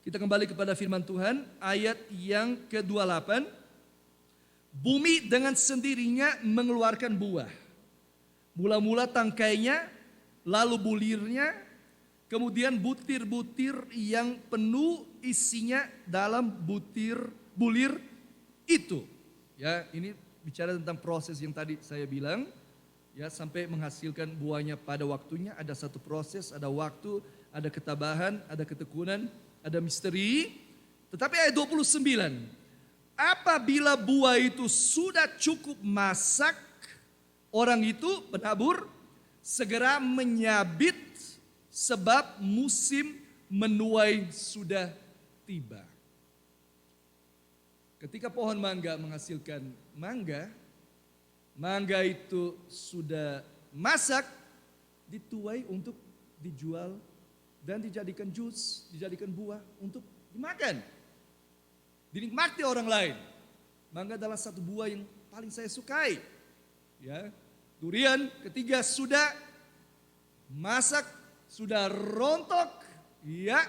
Speaker 4: Kita kembali kepada firman Tuhan ayat yang ke-28. Bumi dengan sendirinya mengeluarkan buah. Mula-mula tangkainya, lalu bulirnya, kemudian butir-butir yang penuh isinya dalam bulir itu. Ya, ini bicara tentang proses yang tadi saya bilang. Ya, sampai menghasilkan buahnya pada waktunya. Ada satu proses, ada waktu, ada ketabahan, ada ketekunan, ada misteri. Tetapi ayat 29. Apabila buah itu sudah cukup masak, orang itu penabur segera menyabit sebab musim menuai sudah tiba. Ketika pohon mangga menghasilkan mangga, mangga itu sudah masak, dituai untuk dijual dan dijadikan jus, dijadikan buah untuk dimakan. Dinikmati orang lain. Mangga adalah satu buah yang paling saya sukai. Ya, durian ketiga sudah masak, sudah rontok, ya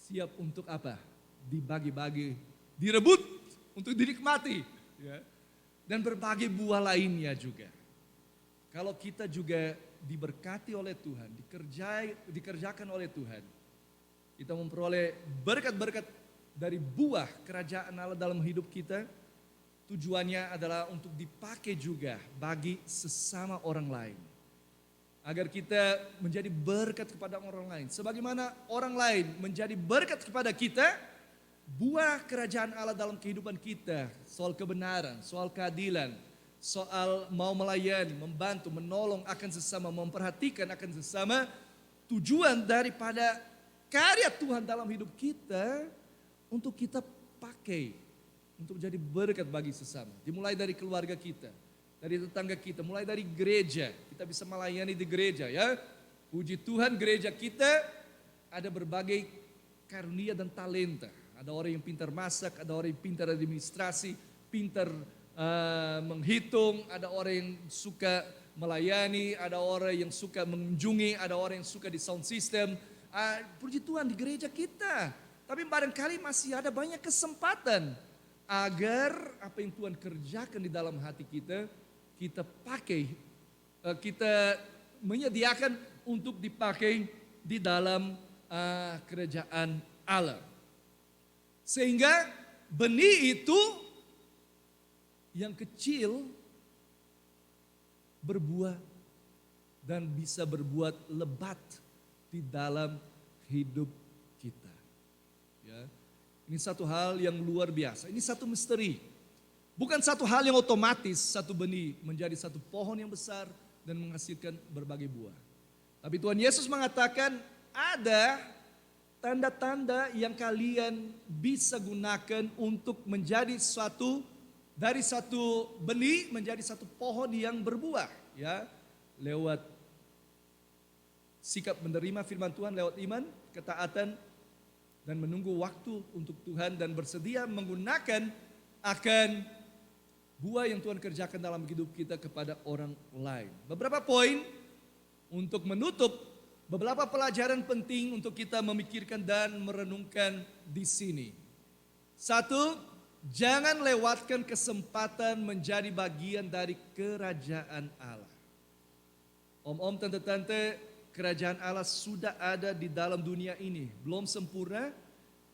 Speaker 4: siap untuk apa? Dibagi-bagi, direbut untuk dinikmati. Ya. Dan berbagai buah lainnya juga. Kalau kita juga diberkati oleh Tuhan, dikerjakan oleh Tuhan, kita memperoleh berkat-berkat dari buah kerajaan Allah dalam hidup kita, tujuannya adalah untuk dipakai juga bagi sesama orang lain. Agar kita menjadi berkat kepada orang lain. Sebagaimana orang lain menjadi berkat kepada kita, buah kerajaan Allah dalam kehidupan kita, soal kebenaran, soal keadilan, soal mau melayani, membantu, menolong akan sesama, memperhatikan akan sesama, tujuan daripada karya Tuhan dalam hidup kita untuk kita pakai, untuk jadi berkat bagi sesama. Dimulai dari keluarga kita, dari tetangga kita, mulai dari gereja, kita bisa melayani di gereja ya. Puji Tuhan gereja kita ada berbagai karunia dan talenta. Ada orang yang pintar masak, ada orang yang pintar administrasi, pintar menghitung, ada orang yang suka melayani, ada orang yang suka mengunjungi, ada orang yang suka di sound system. Puji Tuhan di gereja kita. Tapi barangkali masih ada banyak kesempatan agar apa yang Tuhan kerjakan di dalam hati kita, kita pakai, kita menyediakan untuk dipakai di dalam kerajaan Allah. Sehingga benih itu yang kecil berbuah dan bisa berbuat lebat di dalam hidup kita. Ya. Ini satu hal yang luar biasa. Ini satu misteri. Bukan satu hal yang otomatis satu benih menjadi satu pohon yang besar dan menghasilkan berbagai buah. Tapi Tuhan Yesus mengatakan ada tanda-tanda yang kalian bisa gunakan untuk menjadi dari satu benih menjadi satu pohon yang berbuah. Ya, lewat sikap menerima firman Tuhan, lewat iman, ketaatan, dan menunggu waktu untuk Tuhan dan bersedia menggunakan akan buah yang Tuhan kerjakan dalam hidup kita kepada orang lain. Beberapa poin untuk menutup beberapa pelajaran penting untuk kita memikirkan dan merenungkan di sini. Satu, jangan lewatkan kesempatan menjadi bagian dari kerajaan Allah. Om-om, tante-tante, kerajaan Allah sudah ada di dalam dunia ini. Belum sempurna,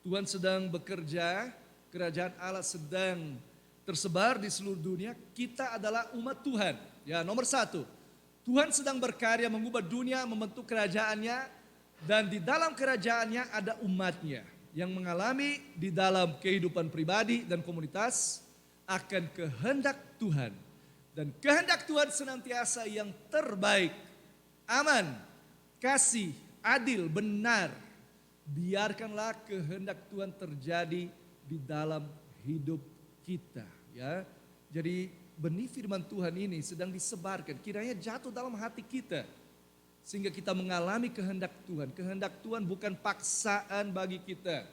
Speaker 4: Tuhan sedang bekerja, kerajaan Allah sedang tersebar di seluruh dunia. Kita adalah umat Tuhan. Ya, nomor satu, Tuhan sedang berkarya mengubah dunia, membentuk kerajaannya, dan di dalam kerajaannya ada umatnya yang mengalami di dalam kehidupan pribadi dan komunitas akan kehendak Tuhan. Dan kehendak Tuhan senantiasa yang terbaik, aman, kasih, adil, benar. Biarkanlah kehendak Tuhan terjadi di dalam hidup kita. Ya, jadi benih firman Tuhan ini sedang disebarkan, kiranya jatuh dalam hati kita. Sehingga kita mengalami kehendak Tuhan. Kehendak Tuhan bukan paksaan bagi kita.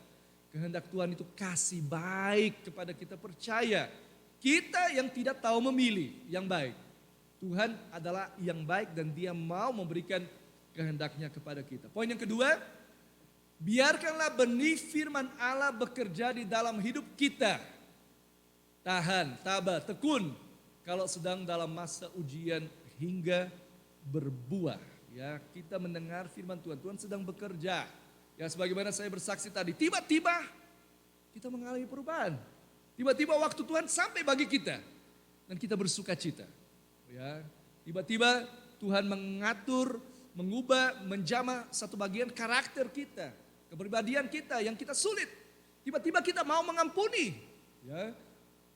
Speaker 4: Kehendak Tuhan itu kasih baik kepada kita, percaya. Kita yang tidak tahu memilih yang baik. Tuhan adalah yang baik dan Dia mau memberikan kehendaknya kepada kita. Poin yang kedua, biarkanlah benih firman Allah bekerja di dalam hidup kita. Tahan, tabah, tekun kalau sedang dalam masa ujian hingga berbuah. Ya, kita mendengar firman Tuhan, Tuhan sedang bekerja. Ya, sebagaimana saya bersaksi tadi, tiba-tiba kita mengalami perubahan. Tiba-tiba waktu Tuhan sampai bagi kita dan kita bersuka cita. Ya, tiba-tiba Tuhan mengatur, mengubah, menjamah satu bagian karakter kita, kepribadian kita yang kita sulit. Tiba-tiba kita mau mengampuni. Ya,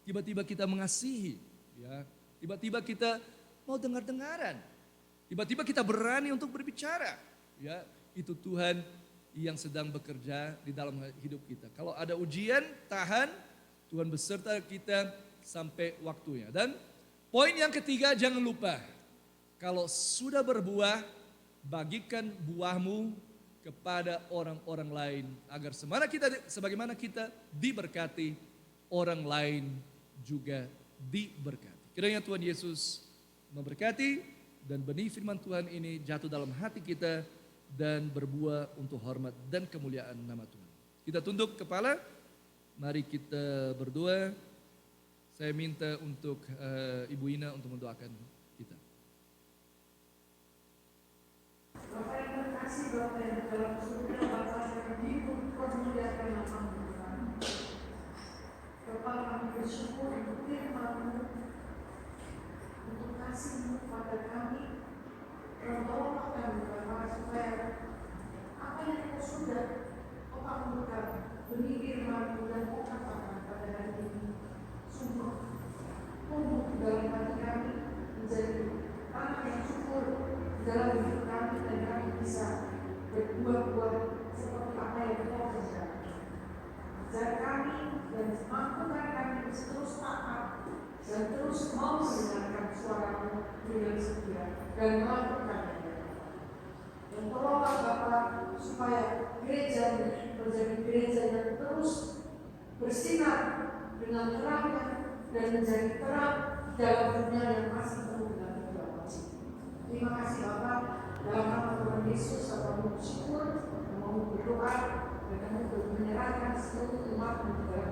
Speaker 4: tiba-tiba kita mengasihi. Ya, tiba-tiba kita mau dengar-dengaran. Tiba-tiba kita berani untuk berbicara. Ya, itu Tuhan yang sedang bekerja di dalam hidup kita. Kalau ada ujian, tahan, Tuhan beserta kita sampai waktunya. Dan poin yang ketiga, jangan lupa, kalau sudah berbuah, bagikan buahmu kepada orang-orang lain. Agar sebagaimana kita diberkati, orang lain juga diberkati. Kiranya Tuhan Yesus memberkati dan benih firman Tuhan ini jatuh dalam hati kita dan berbuah untuk hormat dan kemuliaan nama Tuhan. Kita tunduk kepala, mari kita berdoa. Saya minta untuk Ibu Ina untuk mendoakan kita.
Speaker 2: Bapak yang terkasih, Bapak yang dalam surga, Bapak yang dipermuliakan nama Tuhan. Bapak, kami bersyukur untuk firman-Mu, untuk kasih-Mu pada kami, dan tolonglah kami Bapak supaya apa yang Kau sudah Kau panggilkan benih firman-Mu dan Kau katakan pada hari ini, sungguh tumbuh dalam hati kami menjadi tanah yang subur dalam hidup kami dan kami bisa berbuah-buah seperti apa yang Kau kerjakan. Ajar kami dan mampukan kami terus taat dan terus mau mendengarkan suara-Mu dengan setia dan melakukannya. Dan tolonglah Bapa supaya gereja menjadi gereja yang terus bersinar dengan terangnya dan menjadi terang dalam dunia yang masih penuh dengan kegelapan. Terima kasih Bapa, dalam nama Tuhan Yesus, kami bersyukur, kami berdoa, dan kami menyerahkan seluruh umat-Mu di dalam